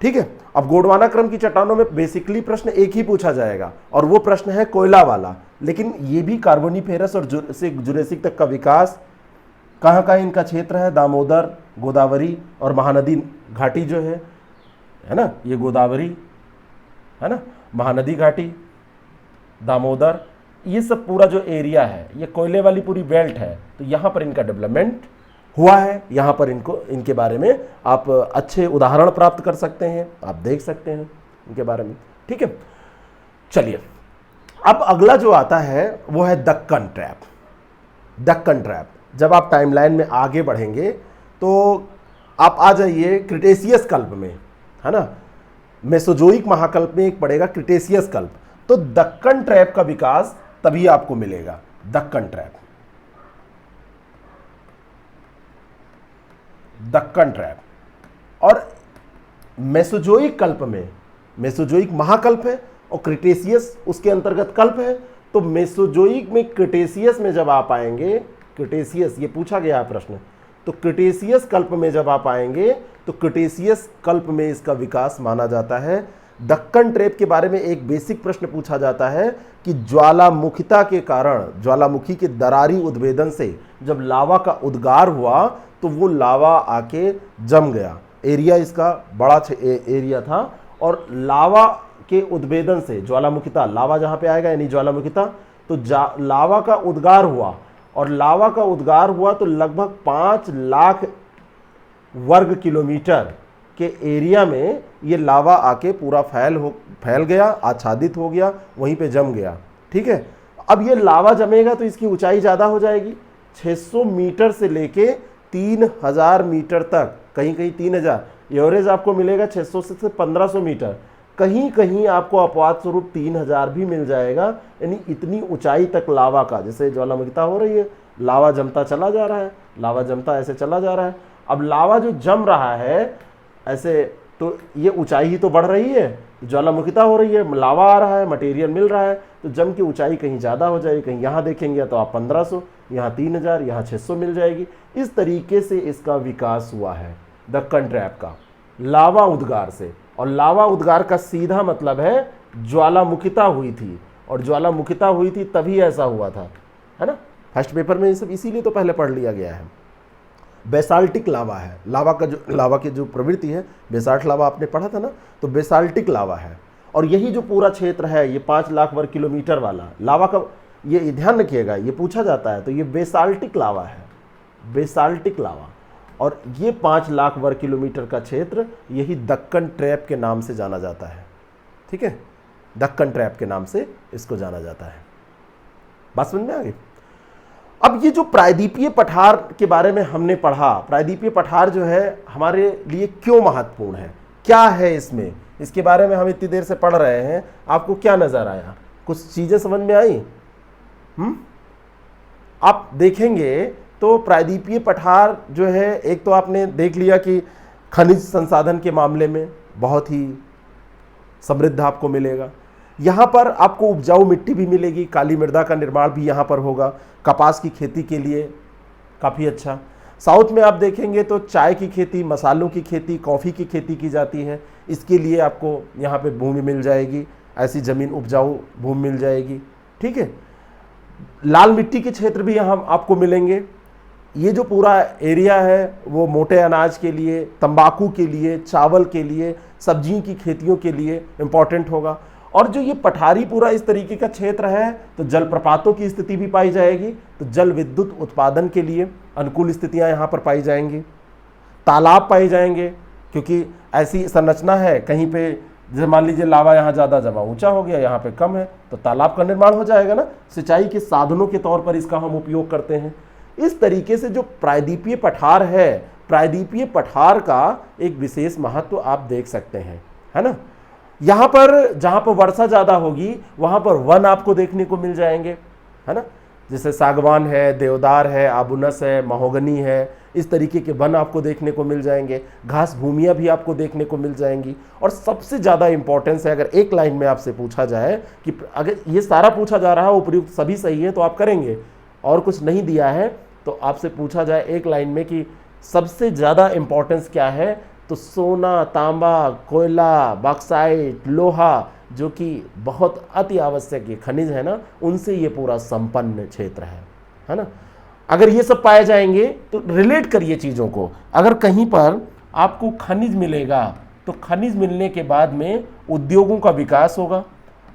ठीक है। अब गोंडवाना क्रम की चट्टानों में बेसिकली प्रश्न एक ही पूछा जाएगा और वो प्रश्न है कोयला वाला, लेकिन ये भी कार्बोनिफेरस और जुरेसिक तक का विकास, कहाँ कहाँ इनका क्षेत्र है, दामोदर, गोदावरी और महानदी घाटी जो है ना, ये गोदावरी है ना, महानदी घाटी, दामोदर, ये सब पूरा जो एरिया है ये कोयले वाली पूरी बेल्ट है। तो यहाँ पर इनका डेवलपमेंट हुआ है, यहाँ पर इनके बारे में आप अच्छे उदाहरण प्राप्त कर सकते हैं, आप देख सकते हैं इनके बारे में, ठीक है। चलिए अब अगला जो आता है वो है दक्कन ट्रैप। दक्कन ट्रैप, जब आप टाइमलाइन में आगे बढ़ेंगे तो आप आ जाइए क्रिटेशियस कल्प में, है ना। मेसोजोइक महाकल्प में एक पड़ेगा क्रिटेशियस कल्प। तो दक्कन ट्रैप का विकास तभी आपको मिलेगा, दक्कन ट्रैप, दक्कन ट्रैप। और मेसोजोइक कल्प में, मेसोजोइक महाकल्प है और क्रिटेशियस उसके अंतर्गत कल्प है। तो मेसोजोइक में क्रिटेशियस में जब आप आएंगे, क्रिटेशियस ये पूछा गया है प्रश्न, तो क्रिटेशियस कल्प में जब आप आएंगे तो क्रिटेशियस कल्प में इसका विकास माना जाता है। दक्कन ट्रैप के बारे में एक बेसिक प्रश्न पूछा जाता है कि ज्वालामुखिता के कारण, ज्वालामुखी के दरारी उद्भेदन से जब लावा का उद्गार हुआ तो वो लावा आके जम गया। एरिया इसका बड़ा एरिया था और लावा के उद्भेदन से ज्वालामुखिता, लावा जहाँ पे आएगा यानी ज्वालामुखिता, तो लावा का उद्गार हुआ और लावा का उद्गार हुआ तो लगभग 5 लाख वर्ग किलोमीटर के एरिया में ये लावा आके पूरा फैल गया, आच्छादित हो गया, वहीं पे जम गया। ठीक है, अब ये लावा जमेगा तो इसकी ऊंचाई ज़्यादा हो जाएगी, 600 मीटर से लेके 3000 मीटर तक, कहीं कहीं 3000, एवरेज आपको मिलेगा 600 से 1500 मीटर, कहीं कहीं आपको अपवाद स्वरूप 3000 भी मिल जाएगा। यानी इतनी ऊंचाई तक लावा का, जैसे ज्वालामुखिता हो रही है, लावा जमता चला जा रहा है, लावा जमता ऐसे चला जा रहा है। अब लावा जो जम रहा है ऐसे, तो ये ऊंचाई ही तो बढ़ रही है, ज्वालामुखिता हो रही है, लावा आ रहा है, मटेरियल मिल रहा है, तो जम की ऊंचाई कहीं ज़्यादा हो जाएगी। कहीं यहाँ देखेंगे तो आप 1500, यहाँ 3000, यहाँ 600 मिल जाएगी। इस तरीके से इसका विकास हुआ है दक्कन ट्रैप का, लावा उद्गार से। और लावा उद्गार का सीधा मतलब है ज्वालामुखिता हुई थी, और ज्वालामुखिता हुई थी तभी ऐसा हुआ था, है ना। फर्स्ट पेपर में ये सब इसीलिए तो पहले पढ़ लिया गया है। बेसाल्टिक लावा है, लावा की जो प्रवृत्ति है, बेसाल्ट लावा आपने पढ़ा था ना, तो बेसाल्टिक लावा है। और यही जो पूरा क्षेत्र है, ये 5 लाख वर्ग किलोमीटर वाला लावा का, ये ध्यान रखिएगा, ये पूछा जाता है, तो ये बेसाल्टिक लावा है, बेसाल्टिक लावा। और ये 5 लाख वर्ग किलोमीटर का क्षेत्र यही दक्कन ट्रैप के नाम से जाना जाता है। ठीक है, दक्कन ट्रैप के नाम से इसको जाना जाता है। बात समझ में आ गई। अब ये जो प्रायद्वीपीय पठार के बारे में हमने पढ़ा, प्रायद्वीपीय पठार जो है हमारे लिए क्यों महत्वपूर्ण है, क्या है इसमें, इसके बारे में हम इतनी देर से पढ़ रहे हैं, आपको क्या नजर आया, कुछ चीजें समझ में आई? आप देखेंगे तो प्रायद्वीपीय पठार जो है, एक तो आपने देख लिया कि खनिज संसाधन के मामले में बहुत ही समृद्ध आपको मिलेगा। यहाँ पर आपको उपजाऊ मिट्टी भी मिलेगी, काली मृदा का निर्माण भी यहाँ पर होगा, कपास की खेती के लिए काफ़ी अच्छा। साउथ में आप देखेंगे तो चाय की खेती, मसालों की खेती, कॉफ़ी की खेती की जाती है, इसके लिए आपको यहाँ पे भूमि मिल जाएगी, ऐसी ज़मीन उपजाऊ भूमि मिल जाएगी। ठीक है, लाल मिट्टी के क्षेत्र भी यहाँ आपको मिलेंगे। ये जो पूरा एरिया है वो मोटे अनाज के लिए, तंबाकू के लिए, चावल के लिए, सब्जियों की खेतियों के लिए इम्पॉर्टेंट होगा। और जो ये पठारी पूरा इस तरीके का क्षेत्र है तो जलप्रपातों की स्थिति भी पाई जाएगी, तो जल विद्युत उत्पादन के लिए अनुकूल स्थितियां यहाँ पर पाई जाएंगी। तालाब पाए जाएंगे, क्योंकि ऐसी संरचना है, कहीं पे जैसे मान लीजिए लावा यहाँ ज़्यादा जमा ऊंचा हो गया, यहाँ पे कम है, तो तालाब का निर्माण हो जाएगा ना, सिंचाई के साधनों के तौर पर इसका हम उपयोग करते हैं। इस तरीके से जो प्रायद्वीपीय पठार है, प्रायद्वीपीय पठार का एक विशेष महत्व आप देख सकते हैं, है ना। यहाँ पर जहाँ पर वर्षा ज़्यादा होगी वहाँ पर वन आपको देखने को मिल जाएंगे, है ना, जैसे सागवान है, देवदार है, आबुनस है, महोगनी है, इस तरीके के वन आपको देखने को मिल जाएंगे। घास भूमियाँ भी आपको देखने को मिल जाएंगी। और सबसे ज़्यादा इंपॉर्टेंस है, अगर एक लाइन में आपसे पूछा जाए कि अगर ये सारा पूछा जा रहा है, उपयुक्त सभी सही है तो आप करेंगे, और कुछ नहीं दिया है तो आपसे पूछा जाए एक लाइन में कि सबसे ज़्यादा इंपॉर्टेंस क्या है, तो सोना, तांबा, कोयला, बॉक्साइट, लोहा, जो कि बहुत अति आवश्यक ये खनिज है ना, उनसे ये पूरा संपन्न क्षेत्र है ना। अगर ये सब पाए जाएंगे तो रिलेट करिए चीज़ों को। अगर कहीं पर आपको खनिज मिलेगा तो खनिज मिलने के बाद में उद्योगों का विकास होगा,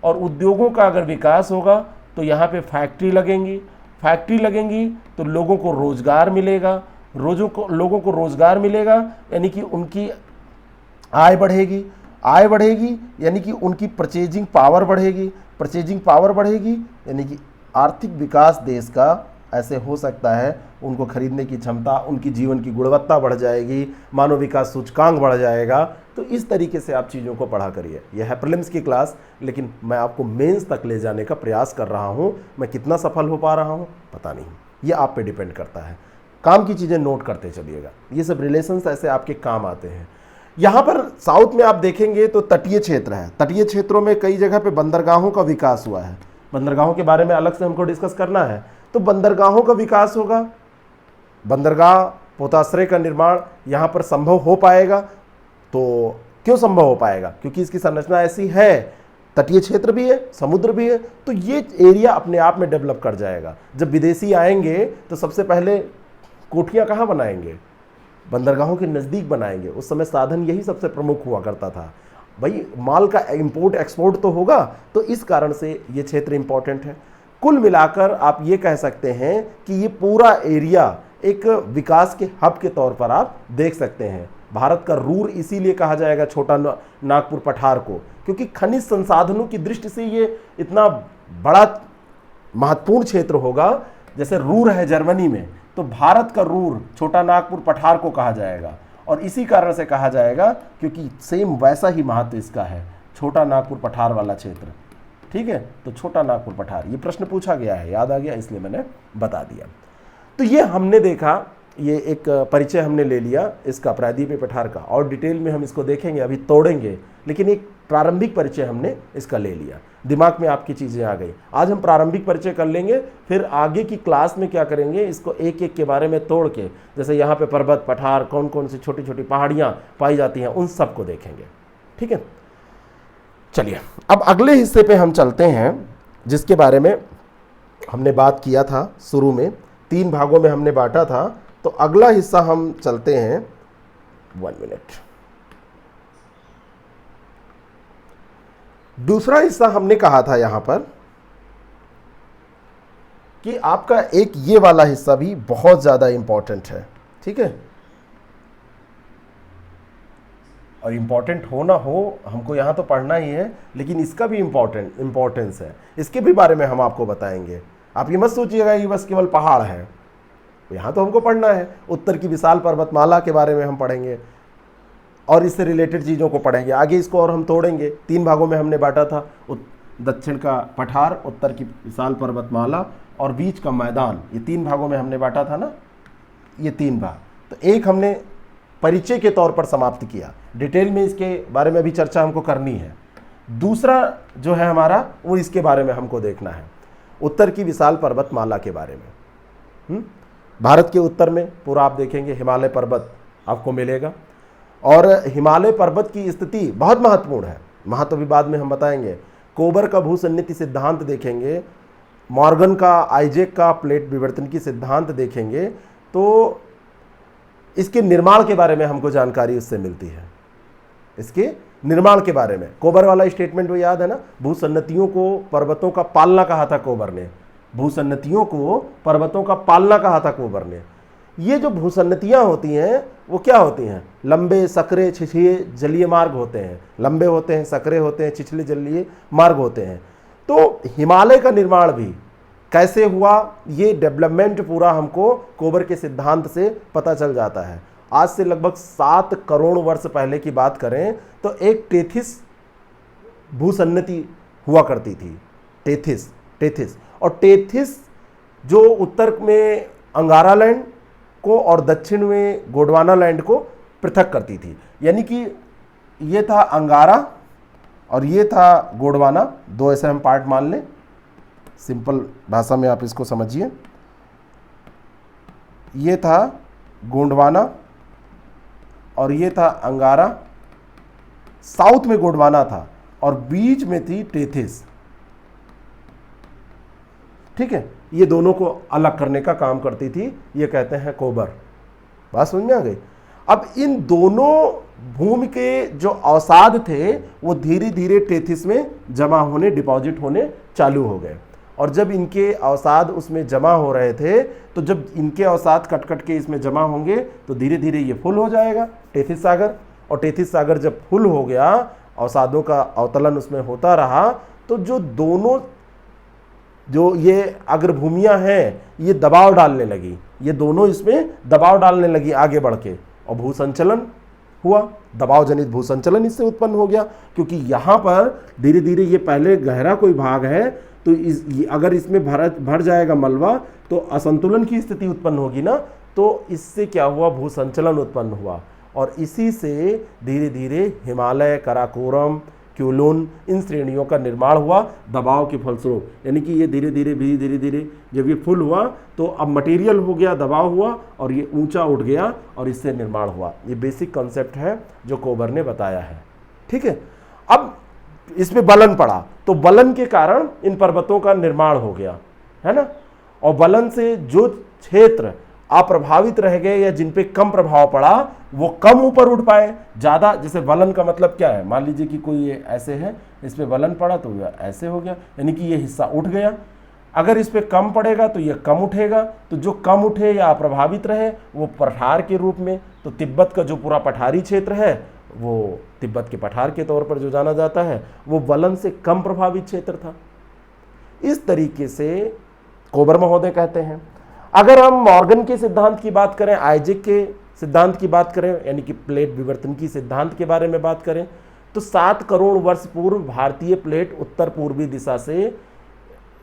और उद्योगों का अगर विकास होगा तो यहाँ पे फैक्ट्री लगेंगी तो लोगों को रोजगार मिलेगा, लोगों को रोजगार मिलेगा यानी कि उनकी आय बढ़ेगी यानी कि उनकी परचेजिंग पावर बढ़ेगी यानी कि आर्थिक विकास देश का ऐसे हो सकता है, उनको खरीदने की क्षमता, उनकी जीवन की गुणवत्ता बढ़ जाएगी, मानव विकास सूचकांक बढ़ जाएगा। तो इस तरीके से आप चीज़ों को पढ़ा करिए। यह है प्रीलिम्स की क्लास, लेकिन मैं आपको मेंस तक ले जाने का प्रयास कर रहा हूँ। मैं कितना सफल हो पा रहा हूँ पता नहीं, ये आप पे डिपेंड करता है। काम की चीज़ें नोट करते चलिएगा, ये सब रिलेशंस ऐसे आपके काम आते हैं। यहाँ पर साउथ में आप देखेंगे तो तटीय क्षेत्र है, तटीय क्षेत्रों में कई जगह पे बंदरगाहों का विकास हुआ है। बंदरगाहों के बारे में अलग से हमको डिस्कस करना है। तो बंदरगाहों का विकास होगा, बंदरगाह पोताश्रय का निर्माण यहाँ पर संभव हो पाएगा। तो क्यों संभव हो पाएगा? क्योंकि इसकी संरचना ऐसी है, तटीय क्षेत्र भी है, समुद्र भी है, तो ये एरिया अपने आप में डेवलप कर जाएगा। जब विदेशी आएंगे तो सबसे पहले कोठियाँ कहाँ बनाएंगे? बंदरगाहों के नज़दीक बनाएंगे। उस समय साधन यही सबसे प्रमुख हुआ करता था। भाई माल का इंपोर्ट एक्सपोर्ट तो होगा, तो इस कारण से ये क्षेत्र इंपॉर्टेंट है। कुल मिलाकर आप ये कह सकते हैं कि ये पूरा एरिया एक विकास के हब के तौर पर आप देख सकते हैं। भारत का रूर इसीलिए कहा जाएगा छोटा नागपुर पठार को, क्योंकि खनिज संसाधनों की दृष्टि से ये इतना बड़ा महत्वपूर्ण क्षेत्र होगा। जैसे रूर है जर्मनी में, तो भारत का रूर छोटा नागपुर पठार को कहा जाएगा, और इसी कारण से कहा जाएगा क्योंकि सेम वैसा ही महत्व इसका है, छोटा नागपुर पठार वाला क्षेत्र। ठीक है, तो छोटा नागपुर पठार, ये प्रश्न पूछा गया है, याद आ गया, इसलिए मैंने बता दिया। तो ये हमने देखा, ये एक परिचय हमने ले लिया इसका, प्रायद्वीपीय पठार का, और डिटेल में हम इसको देखेंगे, अभी तोड़ेंगे, लेकिन एक प्रारंभिक परिचय हमने इसका ले लिया। दिमाग में आपकी चीज़ें आ गई। आज हम प्रारंभिक परिचय कर लेंगे, फिर आगे की क्लास में क्या करेंगे, इसको एक एक के बारे में तोड़ के, जैसे यहाँ पे पर्वत पठार, कौन कौन सी छोटी छोटी पहाड़ियाँ पाई जाती हैं, उन सब को देखेंगे। ठीक है, चलिए अब अगले हिस्से पे हम चलते हैं, जिसके बारे में हमने बात किया था शुरू में, 3 भागों में हमने बांटा था। तो अगला हिस्सा हम चलते हैं, 1 मिनट। दूसरा हिस्सा हमने कहा था यहां पर कि आपका एक ये वाला हिस्सा भी बहुत ज्यादा इंपॉर्टेंट है। ठीक है, और इंपॉर्टेंट हो ना हो, हमको यहां तो पढ़ना ही है, लेकिन इसका भी इंपॉर्टेंस है, इसके भी बारे में हम आपको बताएंगे। आप ये मत सोचिएगा कि बस केवल पहाड़ है, यहाँ तो हमको पढ़ना है। उत्तर की विशाल पर्वतमाला के बारे में हम पढ़ेंगे और इससे रिलेटेड चीज़ों को पढ़ेंगे। आगे इसको और हम तोड़ेंगे। 3 भागों में हमने बांटा था, दक्षिण का पठार, उत्तर की विशाल पर्वतमाला और बीच का मैदान, ये 3 भागों में हमने बांटा था ना, ये 3 भाग। तो एक हमने परिचय के तौर पर समाप्त किया, डिटेल में इसके बारे में भी चर्चा हमको करनी है। दूसरा जो है हमारा, वो इसके बारे में हमको देखना है, उत्तर की विशाल पर्वतमाला के बारे में। भारत के उत्तर में पूरा आप देखेंगे हिमालय पर्वत आपको मिलेगा, और हिमालय पर्वत की स्थिति बहुत महत्वपूर्ण है। महत्व भी बाद में हम बताएंगे। कोबर का भूसन्निधि सिद्धांत देखेंगे, मॉर्गन का, आइजैक का प्लेट विवर्तन की सिद्धांत देखेंगे, तो इसके निर्माण के बारे में हमको जानकारी उससे मिलती है। इसके निर्माण के बारे में कोबर वाला स्टेटमेंट वो याद है ना, भूसन्नतियों को पर्वतों का पालना कहा था कोबर ने, भूसन्नतियों को पर्वतों का पालना कहा था कोबर ने। ये जो भूसन्नतियाँ होती हैं वो क्या होती हैं? लंबे, सकरे, छिछले जलीय मार्ग होते हैं। लंबे होते हैं, सकरे होते हैं, छिछले जलीय मार्ग होते हैं। तो हिमालय का निर्माण भी कैसे हुआ, ये डेवलपमेंट पूरा हमको कोबर के सिद्धांत से पता चल जाता है। आज से लगभग 7 करोड़ वर्ष पहले की बात करें तो एक टेथिस भूसन्नति हुआ करती थी, टेथिस। और टेथिस जो उत्तर में अंगारा लैंड को और दक्षिण में गोंडवाना लैंड को पृथक करती थी। यानी कि ये था अंगारा और ये था गोंडवाना, 2 ऐसे हम पार्ट मान लें, सिंपल भाषा में आप इसको समझिए। ये था गोंडवाना और ये था अंगारा, साउथ में गोंडवाना था और बीच में थी टेथिस। ठीक है, ये दोनों को अलग करने का काम करती थी, ये कहते हैं कोबर। बात समझ में आ गई? अब इन दोनों भूमि के जो अवसाद थे वो धीरे धीरे टेथिस में जमा होने, डिपॉजिट होने चालू हो गए। और जब इनके अवसाद उसमें जमा हो रहे थे, तो जब इनके अवसाद कट कट के इसमें जमा होंगे तो धीरे धीरे ये फुल हो जाएगा टेथिस सागर। और टेथिस सागर जब फुल हो गया, अवसादों का अवतलन उसमें होता रहा, तो जो दोनों जो ये अग्रभूमियाँ हैं ये दबाव डालने लगी, ये दोनों इसमें दबाव डालने लगी आगे बढ़ के, और भूसंचलन हुआ, दबाव जनित भूसंचलन इससे उत्पन्न हो गया। क्योंकि यहाँ पर धीरे धीरे ये पहले गहरा कोई भाग है, तो अगर इसमें भर जाएगा मलबा तो असंतुलन की स्थिति उत्पन्न होगी ना, तो इससे क्या हुआ, भूसंचलन उत्पन्न हुआ और इसी से धीरे धीरे हिमालय, काराकोरम, क्यूलुन इन श्रेणियों का निर्माण हुआ दबाव के फलस्वरूप। यानी कि ये धीरे धीरे जब ये फुल हुआ तो अब मटेरियल हो गया, दबाव हुआ और ये ऊंचा उठ गया और इससे निर्माण हुआ। ये बेसिक कॉन्सेप्ट है जो कोबर ने बताया है। ठीक है, अब इसमें बलन पड़ा तो बलन के कारण इन पर्वतों का निर्माण हो गया, है ना। और बलन से जो क्षेत्र अप्रभावित रह गए या जिन पे कम प्रभाव पड़ा वो कम ऊपर उठ पाए। ज़्यादा, जैसे बलन का मतलब क्या है, मान लीजिए कि कोई ये ऐसे है, इस पे बलन पड़ा तो यह ऐसे हो गया, यानी कि ये हिस्सा उठ गया। अगर इस पे कम पड़ेगा तो ये कम उठेगा, तो जो कम उठे या अप्रभावित रहे वो पठार के रूप में, तो तिब्बत का जो पूरा पठारी क्षेत्र है वो तिब्बत के पठार के तौर पर जो जाना जाता है वो बलन से कम प्रभावित क्षेत्र था। इस तरीके से कोबर महोदय कहते हैं। अगर हम मॉर्गन के सिद्धांत की बात करें, आइजैक के सिद्धांत की बात करें, यानी कि प्लेट विवर्तन की सिद्धांत के बारे में बात करें, तो 7 करोड़ वर्ष पूर्व भारतीय प्लेट उत्तर पूर्वी दिशा से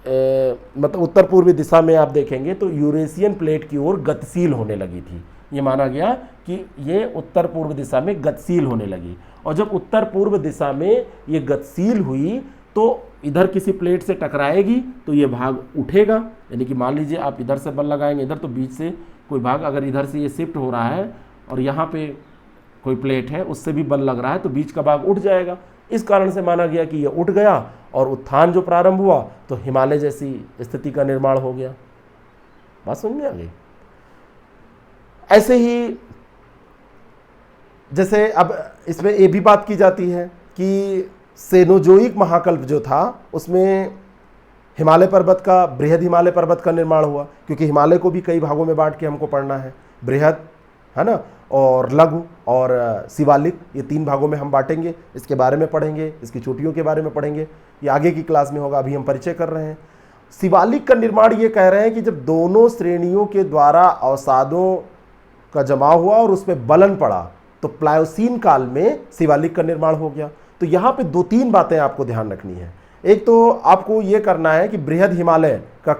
मतलब उत्तर पूर्वी दिशा में आप देखेंगे तो यूरेशियन प्लेट की ओर गतिशील होने लगी थी। ये माना गया कि ये उत्तर पूर्व दिशा में गतिशील होने लगी, और जब उत्तर पूर्व दिशा में ये गतिशील हुई तो इधर किसी प्लेट से टकराएगी तो ये भाग उठेगा। यानी कि मान लीजिए आप इधर से बल लगाएंगे इधर, तो बीच से कोई भाग, अगर इधर से ये शिफ्ट हो रहा है और यहाँ पे कोई प्लेट है उससे भी बल लग रहा है तो बीच का भाग उठ जाएगा। इस कारण से माना गया कि ये उठ गया और उत्थान जो प्रारंभ हुआ तो हिमालय जैसी स्थिति का निर्माण हो गया। बात समझ में आ गई। ऐसे ही जैसे अब इसमें ये भी बात की जाती है कि सेनोजोइक महाकल्प जो था उसमें हिमालय पर्वत का, बृहद हिमालय पर्वत का निर्माण हुआ, क्योंकि हिमालय को भी कई भागों में बांट के हमको पढ़ना है। बृहद, है ना, और लघु और शिवालिक, ये 3 भागों में हम बांटेंगे। इसके बारे में पढ़ेंगे, इसकी चोटियों के बारे में पढ़ेंगे, ये आगे की क्लास में होगा, अभी हम परिचय कर रहे हैं। शिवालिक का निर्माण ये कह रहे हैं कि जब दोनों श्रेणियों के द्वारा अवसादों का जमाव हुआ और उसमें बलन पड़ा तो प्लायोसीन काल में शिवालिक का निर्माण हो गया। तो यहाँ पे 2-3 बातें आपको ध्यान रखनी है। एक तो आपको ये करना है कि बृहद हिमालय का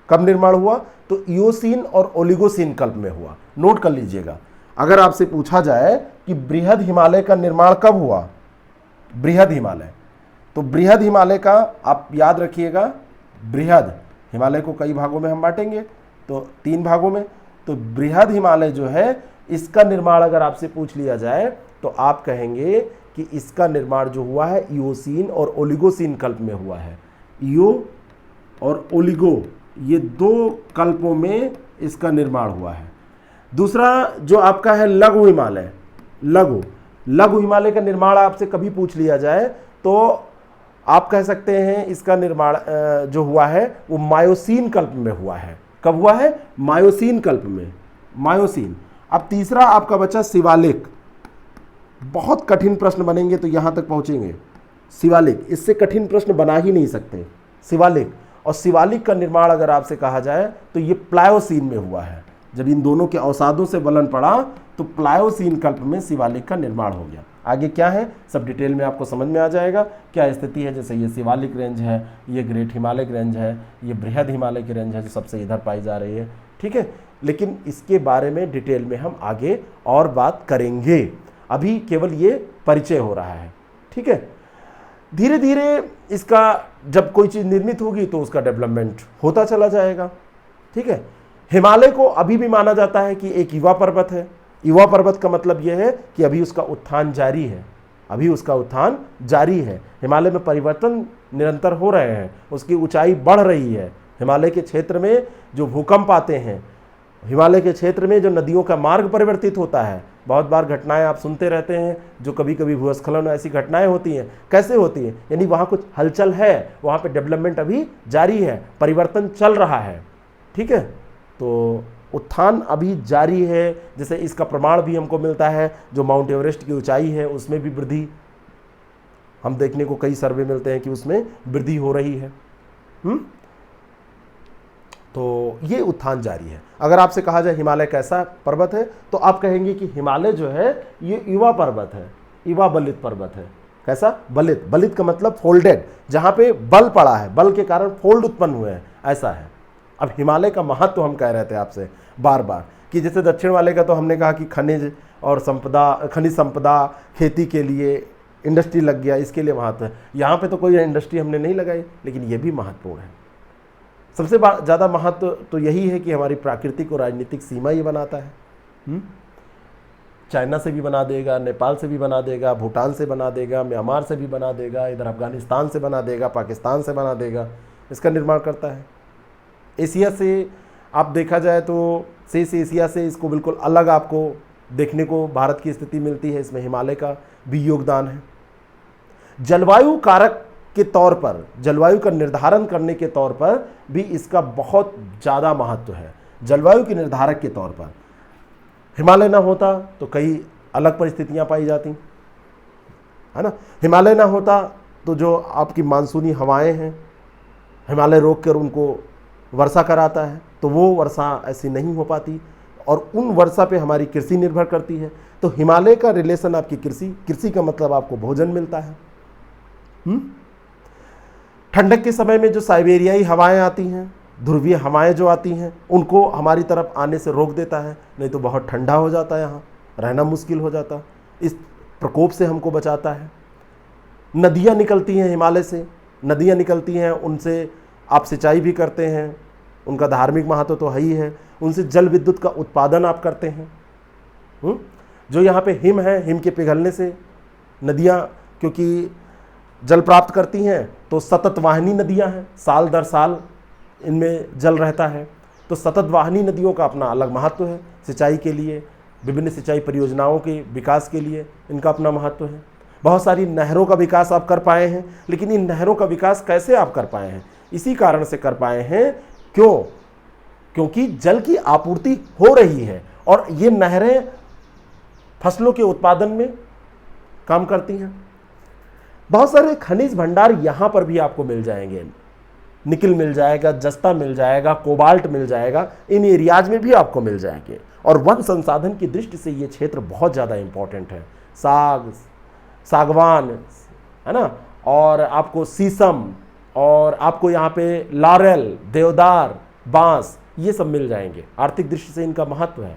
कब निर्माण हुआ, तो इयोसीन और ओलिगोसीन कल्प में हुआ। नोट कर लीजिएगा, अगर आपसे पूछा जाए कि बृहद हिमालय का निर्माण कब हुआ, बृहद हिमालय, तो बृहद हिमालय का आप याद रखिएगा, बृहद हिमालय को कई भागों में हम बांटेंगे, तो 3 भागों में। तो बृहद हिमालय जो है इसका निर्माण अगर आपसे पूछ लिया जाए तो आप कहेंगे कि इसका निर्माण जो हुआ है इयोसीन और ओलिगोसीन कल्प में हुआ है। इयो और ओलिगो, ये 2 कल्पों में इसका निर्माण हुआ है। दूसरा जो आपका है लघु हिमालय, लघु हिमालय का निर्माण आपसे कभी पूछ लिया जाए तो आप कह सकते हैं इसका निर्माण जो हुआ है वो मायोसीन कल्प में हुआ है। कब हुआ है, मायोसीन कल्प में, मायोसीन। अब तीसरा आपका बचा शिवालिक। बहुत कठिन प्रश्न बनेंगे तो यहां तक पहुंचेंगे। शिवालिक, इससे कठिन प्रश्न बना ही नहीं सकते, शिवालिक। और शिवालिक का निर्माण अगर आपसे कहा जाए तो ये प्लायोसीन में हुआ है। जब इन दोनों के अवसादों से बलन पड़ा तो प्लायोसीन कल्प में शिवालिक का निर्माण हो गया। आगे क्या है सब डिटेल में आपको समझ में आ जाएगा क्या स्थिति है। जैसे ये शिवालिक रेंज है, ये ग्रेट हिमालय रेंज है, ये बृहद हिमालय की रेंज है जो सबसे इधर पाई जा रही है। ठीक है, लेकिन इसके बारे में डिटेल में हम आगे और बात करेंगे, अभी केवल ये परिचय हो रहा है। ठीक है, धीरे धीरे इसका जब कोई चीज़ निर्मित होगी तो उसका डेवलपमेंट होता चला जाएगा। ठीक है, हिमालय को अभी भी माना जाता है कि एक युवा पर्वत है। युवा पर्वत का मतलब यह है कि अभी उसका उत्थान जारी है, अभी उसका उत्थान जारी है। हिमालय में परिवर्तन निरंतर हो रहे हैं, उसकी ऊंचाई बढ़ रही है। हिमालय के क्षेत्र में जो भूकंप आते हैं, हिमालय के क्षेत्र में जो नदियों का मार्ग परिवर्तित होता है, बहुत बार घटनाएं आप सुनते रहते हैं जो कभी कभी भूस्खलन ऐसी घटनाएं होती हैं। कैसे होती हैं, यानी वहाँ कुछ हलचल है, वहाँ पे डेवलपमेंट अभी जारी है, परिवर्तन चल रहा है। ठीक है, तो उत्थान अभी जारी है। जैसे इसका प्रमाण भी हमको मिलता है, जो माउंट एवरेस्ट की ऊंचाई है उसमें भी वृद्धि हम देखने को कई सर्वे मिलते हैं कि उसमें वृद्धि हो रही है। तो ये उत्थान जारी है। अगर आपसे कहा जाए हिमालय कैसा पर्वत है तो आप कहेंगे कि हिमालय जो है ये युवा पर्वत है, युवा बलित पर्वत है। कैसा, बलित। बलित का मतलब फोल्डेड, जहाँ पे बल पड़ा है, बल के कारण फोल्ड उत्पन्न हुए हैं, ऐसा है। अब हिमालय का महत्व हम कह रहे थे आपसे बार बार कि जैसे दक्षिण वाले का तो हमने कहा कि खनिज और खनिज संपदा, खेती के लिए इंडस्ट्री लग गया, इसके लिए महत्व है। यहाँ पे तो कोई इंडस्ट्री हमने नहीं लगाई, लेकिन ये भी महत्वपूर्ण है। सबसे ज़्यादा महत्व तो यही है कि हमारी प्राकृतिक और राजनीतिक सीमा ये बनाता है। चाइना से भी बना देगा, नेपाल से भी बना देगा, भूटान से बना देगा, म्यांमार से भी बना देगा, इधर अफगानिस्तान से बना देगा, पाकिस्तान से बना देगा, इसका निर्माण करता है। एशिया से आप देखा जाए तो एशिया से इसको बिल्कुल अलग आपको देखने को भारत की स्थिति मिलती है। इसमें हिमालय का भी योगदान है। जलवायु कारक के तौर पर, जलवायु का निर्धारण करने के तौर पर भी इसका बहुत ज़्यादा महत्व है। जलवायु के निर्धारक के तौर पर हिमालय ना होता तो कई अलग परिस्थितियां पाई जाती, है ना। हिमालय ना होता तो जो आपकी मानसूनी हवाएं हैं, हिमालय रोक कर उनको वर्षा कराता है, तो वो वर्षा ऐसी नहीं हो पाती और उन वर्षा पे हमारी कृषि निर्भर करती है। तो हिमालय का रिलेशन आपकी कृषि का मतलब आपको भोजन मिलता है। ठंडक के समय में जो साइबेरियाई हवाएं आती हैं, ध्रुवीय हवाएं जो आती हैं, उनको हमारी तरफ आने से रोक देता है, नहीं तो बहुत ठंडा हो जाता है, यहाँ रहना मुश्किल हो जाता। इस प्रकोप से हमको बचाता है। नदियाँ निकलती हैं हिमालय से, नदियाँ निकलती हैं, उनसे आप सिंचाई भी करते हैं, उनका धार्मिक महत्व तो है ही है। उनसे जल विद्युत का उत्पादन आप करते हैं। जो यहाँ पे हिम है, हिम के पिघलने से नदियाँ क्योंकि जल प्राप्त करती हैं, तो सतत वाहिनी नदियाँ हैं, साल दर साल इनमें जल रहता है। तो सतत वाहिनी नदियों का अपना अलग महत्व है। सिंचाई के लिए, विभिन्न सिंचाई परियोजनाओं के विकास के लिए इनका अपना महत्व है। बहुत सारी नहरों का विकास आप कर पाए हैं, लेकिन इन नहरों का विकास कैसे आप कर पाए हैं? इसी कारण से कर पाए हैं, क्योंकि जल की आपूर्ति हो रही है और ये नहरें फसलों के उत्पादन में काम करती हैं। बहुत सारे खनिज भंडार यहाँ पर भी आपको मिल जाएंगे। निकिल मिल जाएगा, जस्ता मिल जाएगा, कोबाल्ट मिल जाएगा, इन एरियाज में भी आपको मिल जाएंगे। और वन संसाधन की दृष्टि से ये क्षेत्र बहुत ज़्यादा इंपॉर्टेंट है। सागवान, है ना, और आपको शीशम, और आपको यहाँ पे लारेल, देवदार, बांस, ये सब मिल जाएंगे। आर्थिक दृष्टि से इनका महत्व है।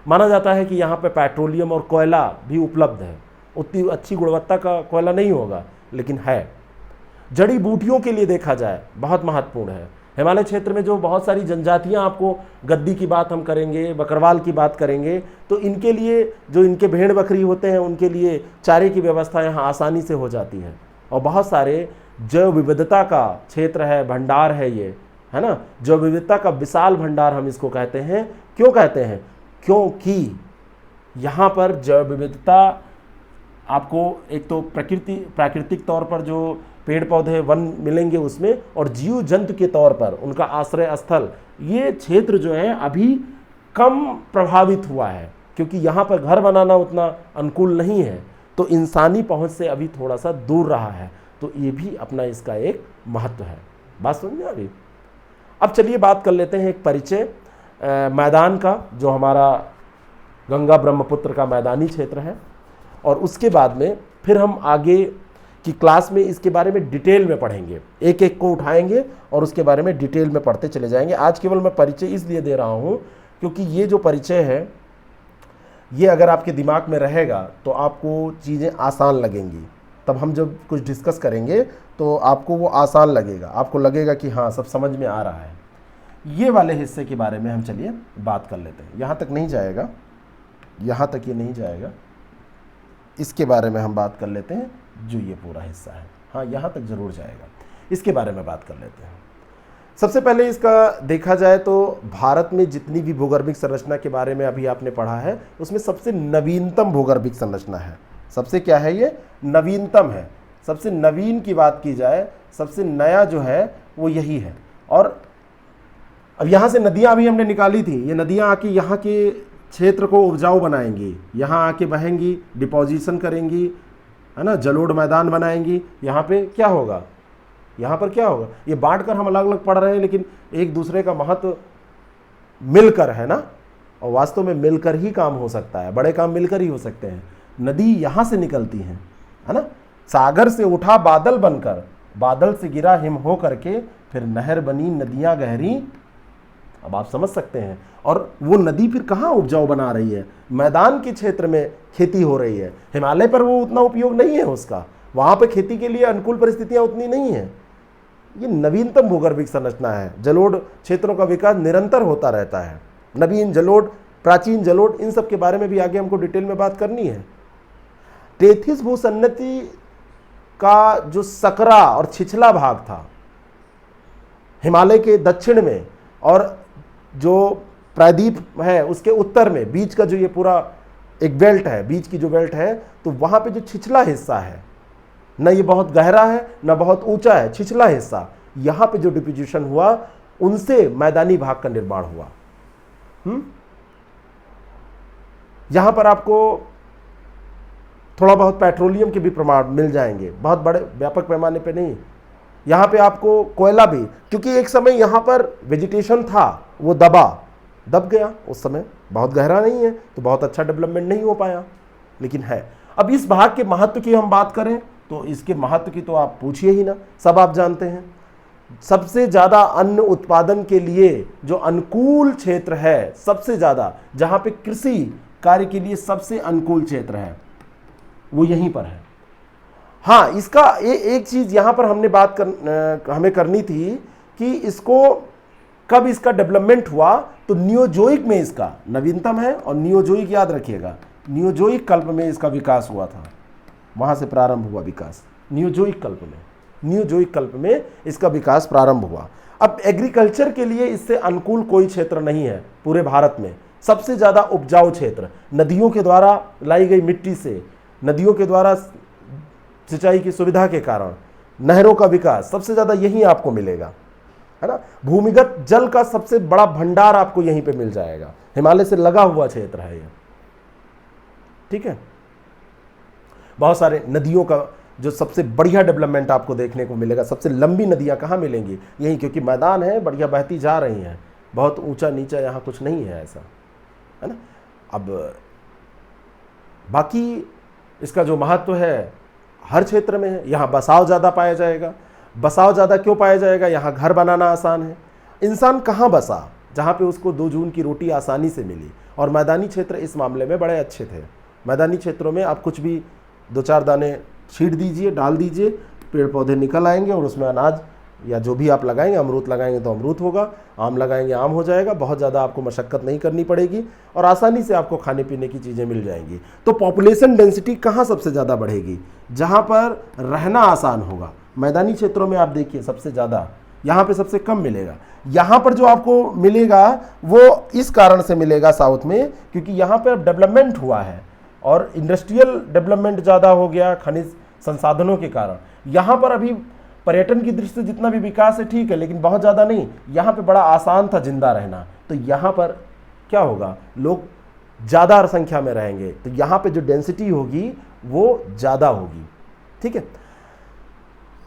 माना जाता है कि यहाँ पे पेट्रोलियम और कोयला भी उपलब्ध है। उतनी अच्छी गुणवत्ता का कोयला नहीं होगा, लेकिन है। जड़ी बूटियों के लिए देखा जाए बहुत महत्वपूर्ण है। हिमालय क्षेत्र में जो बहुत सारी जनजातियां, आपको गद्दी की बात हम करेंगे, बकरवाल की बात करेंगे, तो इनके लिए जो इनके भेड़ बकरी होते हैं, उनके लिए चारे की व्यवस्था यहाँ आसानी से हो जाती है। और बहुत सारे जैव विविधता का क्षेत्र है, भंडार है ये, है ना। जैव विविधता का विशाल भंडार हम इसको कहते हैं। क्यों कहते हैं? क्योंकि यहाँ पर जैव विविधता आपको एक तो प्राकृतिक तौर पर जो पेड़ पौधे वन मिलेंगे उसमें, और जीव जंतु के तौर पर उनका आश्रय स्थल, ये क्षेत्र जो है अभी कम प्रभावित हुआ है, क्योंकि यहाँ पर घर बनाना उतना अनुकूल नहीं है, तो इंसानी पहुँच से अभी थोड़ा सा दूर रहा है। तो ये भी अपना इसका एक महत्व है। बात समझ में अभी? अब चलिए बात कर लेते हैं एक परिचय मैदान का, जो हमारा गंगा ब्रह्मपुत्र का मैदानी क्षेत्र है, और उसके बाद में फिर हम आगे की क्लास में इसके बारे में डिटेल में पढ़ेंगे, एक एक को उठाएंगे और उसके बारे में डिटेल में पढ़ते चले जाएंगे। आज केवल मैं परिचय इसलिए दे रहा हूँ क्योंकि ये जो परिचय है, ये अगर आपके दिमाग में रहेगा तो आपको चीज़ें आसान लगेंगी। तब हम जब कुछ डिस्कस करेंगे तो आपको वो आसान लगेगा, आपको लगेगा कि हाँ सब समझ में आ रहा है। ये वाले हिस्से के बारे में हम चलिए बात कर लेते हैं। यहाँ तक नहीं जाएगा, यहाँ तक ये नहीं जाएगा, इसके बारे में हम बात कर लेते हैं, जो ये पूरा हिस्सा है। हाँ, यहाँ तक जरूर जाएगा, इसके बारे में बात कर लेते हैं। सबसे पहले इसका देखा जाए तो भारत में जितनी भी भूगर्भिक संरचना के बारे में अभी आपने पढ़ा है, उसमें सबसे नवीनतम भूगर्भिक संरचना है। सबसे क्या है? ये नवीनतम है। सबसे नवीन की बात की जाए, सबसे नया जो है वो यही है। और अब यहाँ से नदियाँ अभी हमने निकाली थी, ये नदियाँ आके यहाँ के क्षेत्र को उपजाऊ बनाएंगी, यहाँ आके बहेंगी, डिपोजिशन करेंगी, है ना, जलोढ़ मैदान बनाएंगी। यहाँ पे क्या होगा? यहाँ पर क्या होगा? ये बांट कर हम अलग अलग पढ़ रहे हैं, लेकिन एक दूसरे का महत्व मिलकर है ना, और वास्तव में मिलकर ही काम हो सकता है, बड़े काम मिलकर ही हो सकते हैं। नदी यहाँ से निकलती है ना, सागर से उठा बादल बनकर, बादल से गिरा हिम हो करके फिर नहर बनी नदियां गहरी, अब आप समझ सकते हैं। और वो नदी फिर कहाँ उपजाऊ बना रही है? मैदान के क्षेत्र में खेती हो रही है। हिमालय पर वो उतना उपयोग नहीं है उसका, वहाँ पे खेती के लिए अनुकूल परिस्थितियाँ उतनी नहीं है। ये नवीनतम भूगर्भिक संरचना है। जलोढ़ क्षेत्रों का विकास निरंतर होता रहता है। नवीन जलोढ़, प्राचीन जलोढ़, इन सब के बारे में भी आगे हमको डिटेल में बात करनी है। टेथिस भूसन्नति का जो सकरा और छिछला भाग था हिमालय के दक्षिण में, और जो प्रायद्वीप है उसके उत्तर में, बीच का जो ये पूरा एक बेल्ट है, बीच की जो बेल्ट है, तो वहाँ पे जो छिछला हिस्सा है, न ये बहुत गहरा है न बहुत ऊंचा है, छिछला हिस्सा, यहाँ पे जो डिपोजिशन हुआ उनसे मैदानी भाग का निर्माण हुआ। यहाँ पर आपको थोड़ा बहुत पेट्रोलियम के भी प्रमाण मिल जाएंगे, बहुत बड़े व्यापक पैमाने पे नहीं। यहाँ पे आपको कोयला भी, क्योंकि एक समय यहाँ पर वेजिटेशन था, वो दब गया उस समय, बहुत गहरा नहीं है तो बहुत अच्छा डेवलपमेंट नहीं हो पाया, लेकिन है। अब इस भाग के महत्व की हम बात करें तो इसके महत्व की तो आप पूछिए ही ना, सब आप जानते हैं। सबसे ज़्यादा अन्न उत्पादन के लिए जो अनुकूल क्षेत्र है, सबसे ज़्यादा जहाँ पे कृषि कार्य के लिए सबसे अनुकूल क्षेत्र है वो यहीं पर है। हाँ, इसका एक चीज़ यहाँ पर हमने हमें करनी थी कि इसको कब इसका डेवलपमेंट हुआ, तो नियोजोइक में इसका नवीनतम है, और नियोजोइक याद रखिएगा, नियोजोइक कल्प में इसका विकास हुआ था, वहाँ से प्रारंभ हुआ विकास। नियोजोइक कल्प में इसका विकास प्रारंभ हुआ। अब एग्रीकल्चर के लिए इससे अनुकूल कोई क्षेत्र नहीं है पूरे भारत में। सबसे ज़्यादा उपजाऊ क्षेत्र नदियों के द्वारा लाई गई मिट्टी से, नदियों के द्वारा सिंचाई की सुविधा के कारण नहरों का विकास सबसे ज़्यादा यहीं आपको मिलेगा, है ना। भूमिगत जल का सबसे बड़ा भंडार आपको यहीं पे मिल जाएगा, हिमालय से लगा हुआ क्षेत्र है ये, ठीक है। बहुत सारे नदियों का जो सबसे बढ़िया डेवलपमेंट आपको देखने को मिलेगा, सबसे लंबी नदियां कहाँ मिलेंगी? यहीं, क्योंकि मैदान है, बढ़िया बहती जा रही हैं, बहुत ऊंचा नीचा यहाँ कुछ नहीं है ऐसा, है ना। अब बाकी इसका जो महत्व है हर क्षेत्र में है। यहाँ बसाव ज़्यादा पाया जाएगा। बसाव ज़्यादा क्यों पाया जाएगा? यहाँ घर बनाना आसान है। इंसान कहाँ बसा? जहाँ पे उसको 2 जून की रोटी आसानी से मिली। और मैदानी क्षेत्र इस मामले में बड़े अच्छे थे। मैदानी क्षेत्रों में आप कुछ भी 2-4 दाने छींट दीजिए, डाल दीजिए, पेड़ पौधे निकल आएंगे और उसमें अनाज या जो भी आप लगाएंगे, अमरूद लगाएंगे तो अमरूद होगा, आम लगाएंगे आम हो जाएगा। बहुत ज़्यादा आपको मशक्क़त नहीं करनी पड़ेगी और आसानी से आपको खाने पीने की चीज़ें मिल जाएंगी। तो पॉपुलेशन डेंसिटी कहाँ सबसे ज़्यादा बढ़ेगी? जहाँ पर रहना आसान होगा। मैदानी क्षेत्रों में आप देखिए सबसे ज़्यादा, यहाँ पे सबसे कम मिलेगा। यहाँ पर जो आपको मिलेगा वो इस कारण से मिलेगा साउथ में, क्योंकि यहाँ पर डेवलपमेंट हुआ है और इंडस्ट्रियल डेवलपमेंट ज़्यादा हो गया खनिज संसाधनों के कारण। यहाँ पर अभी पर्यटन की दृष्टि से जितना भी विकास है ठीक है, लेकिन बहुत ज़्यादा नहीं। यहाँ पे बड़ा आसान था जिंदा रहना, तो यहाँ पर क्या होगा, लोग ज़्यादा संख्या में रहेंगे, तो यहाँ पे जो डेंसिटी होगी वो ज़्यादा होगी, ठीक है।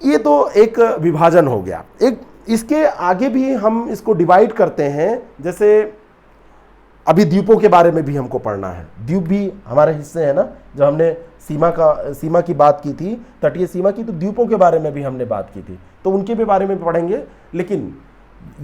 ये तो एक विभाजन हो गया। एक इसके आगे भी हम इसको डिवाइड करते हैं, जैसे अभी द्वीपों के बारे में भी हमको पढ़ना है। द्वीप भी हमारे हिस्से हैं ना, जब हमने सीमा की बात की थी, तटीय सीमा की, तो द्वीपों के बारे में भी हमने बात की थी, तो उनके भी बारे में पढ़ेंगे। लेकिन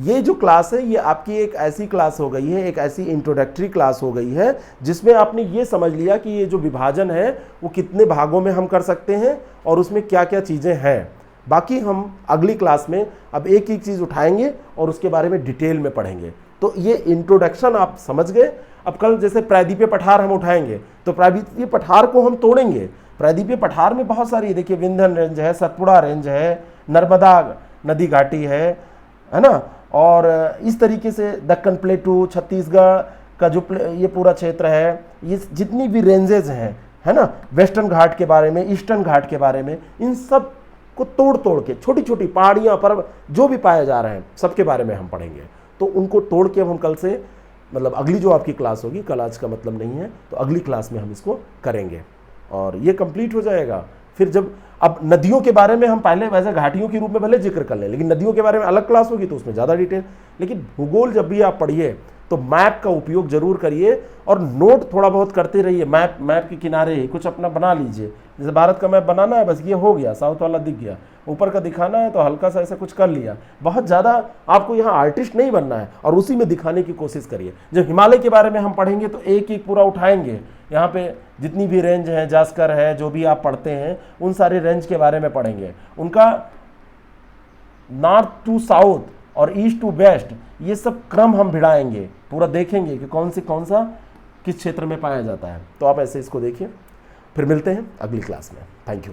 ये जो क्लास है ये आपकी एक ऐसी क्लास हो गई है, एक ऐसी इंट्रोडक्टरी क्लास हो गई है जिसमें आपने ये समझ लिया कि ये जो विभाजन है वो कितने भागों में हम कर सकते हैं और उसमें क्या क्या चीज़ें हैं। बाकी हम अगली क्लास में अब एक एक चीज़ उठाएंगे और उसके बारे में डिटेल में पढ़ेंगे। तो ये इंट्रोडक्शन आप समझ गए। अब कल जैसे प्रायद्वीपीय पठार हम उठाएंगे तो प्रायद्वीपीय पठार को हम तोड़ेंगे। प्रायद्वीपीय पठार में बहुत सारी, देखिए विंध्यन रेंज है, सतपुड़ा रेंज है, नर्मदा नदी घाटी है ना, और इस तरीके से दक्कन प्लेटू, छत्तीसगढ़ का जो ये पूरा क्षेत्र है, ये जितनी भी रेंजेज हैं, है ना, वेस्टर्न घाट के बारे में, ईस्टर्न घाट के बारे में, इन सब को तोड़ तोड़ के छोटी छोटी पहाड़ियाँ, पर्वत जो भी पाए जा रहे हैं सबके बारे में हम पढ़ेंगे। तो उनको तोड़ के हम कल से, मतलब अगली जो आपकी क्लास होगी, कल आज का मतलब नहीं है, तो अगली क्लास में हम इसको करेंगे और ये कंप्लीट हो जाएगा। फिर जब अब नदियों के बारे में हम पहले वैसे घाटियों के रूप में भले जिक्र कर लें, लेकिन नदियों के बारे में अलग क्लास होगी तो उसमें ज़्यादा डिटेल। लेकिन भूगोल जब भी आप पढ़िए तो मैप का उपयोग जरूर करिए और नोट थोड़ा बहुत करते रहिए। मैप के किनारे कुछ अपना बना लीजिए। जैसे भारत का मैप बनाना है, बस ये हो गया, साउथ वाला दिख गया, ऊपर का दिखाना है तो हल्का सा ऐसा कुछ कर लिया। बहुत ज़्यादा आपको यहाँ आर्टिस्ट नहीं बनना है और उसी में दिखाने की कोशिश करिए। जब हिमालय के बारे में हम पढ़ेंगे तो एक एक पूरा उठाएंगे, यहाँ पे जितनी भी रेंज है, जास्कर है, जो भी आप पढ़ते हैं उन सारे रेंज के बारे में पढ़ेंगे, उनका नॉर्थ टू साउथ और ईस्ट टू वेस्ट ये सब क्रम हम भिड़ाएंगे, पूरा देखेंगे कि कौन सा किस क्षेत्र में पाया जाता है। तो आप ऐसे इसको देखिए। फिर मिलते हैं अगली क्लास में। Thank you.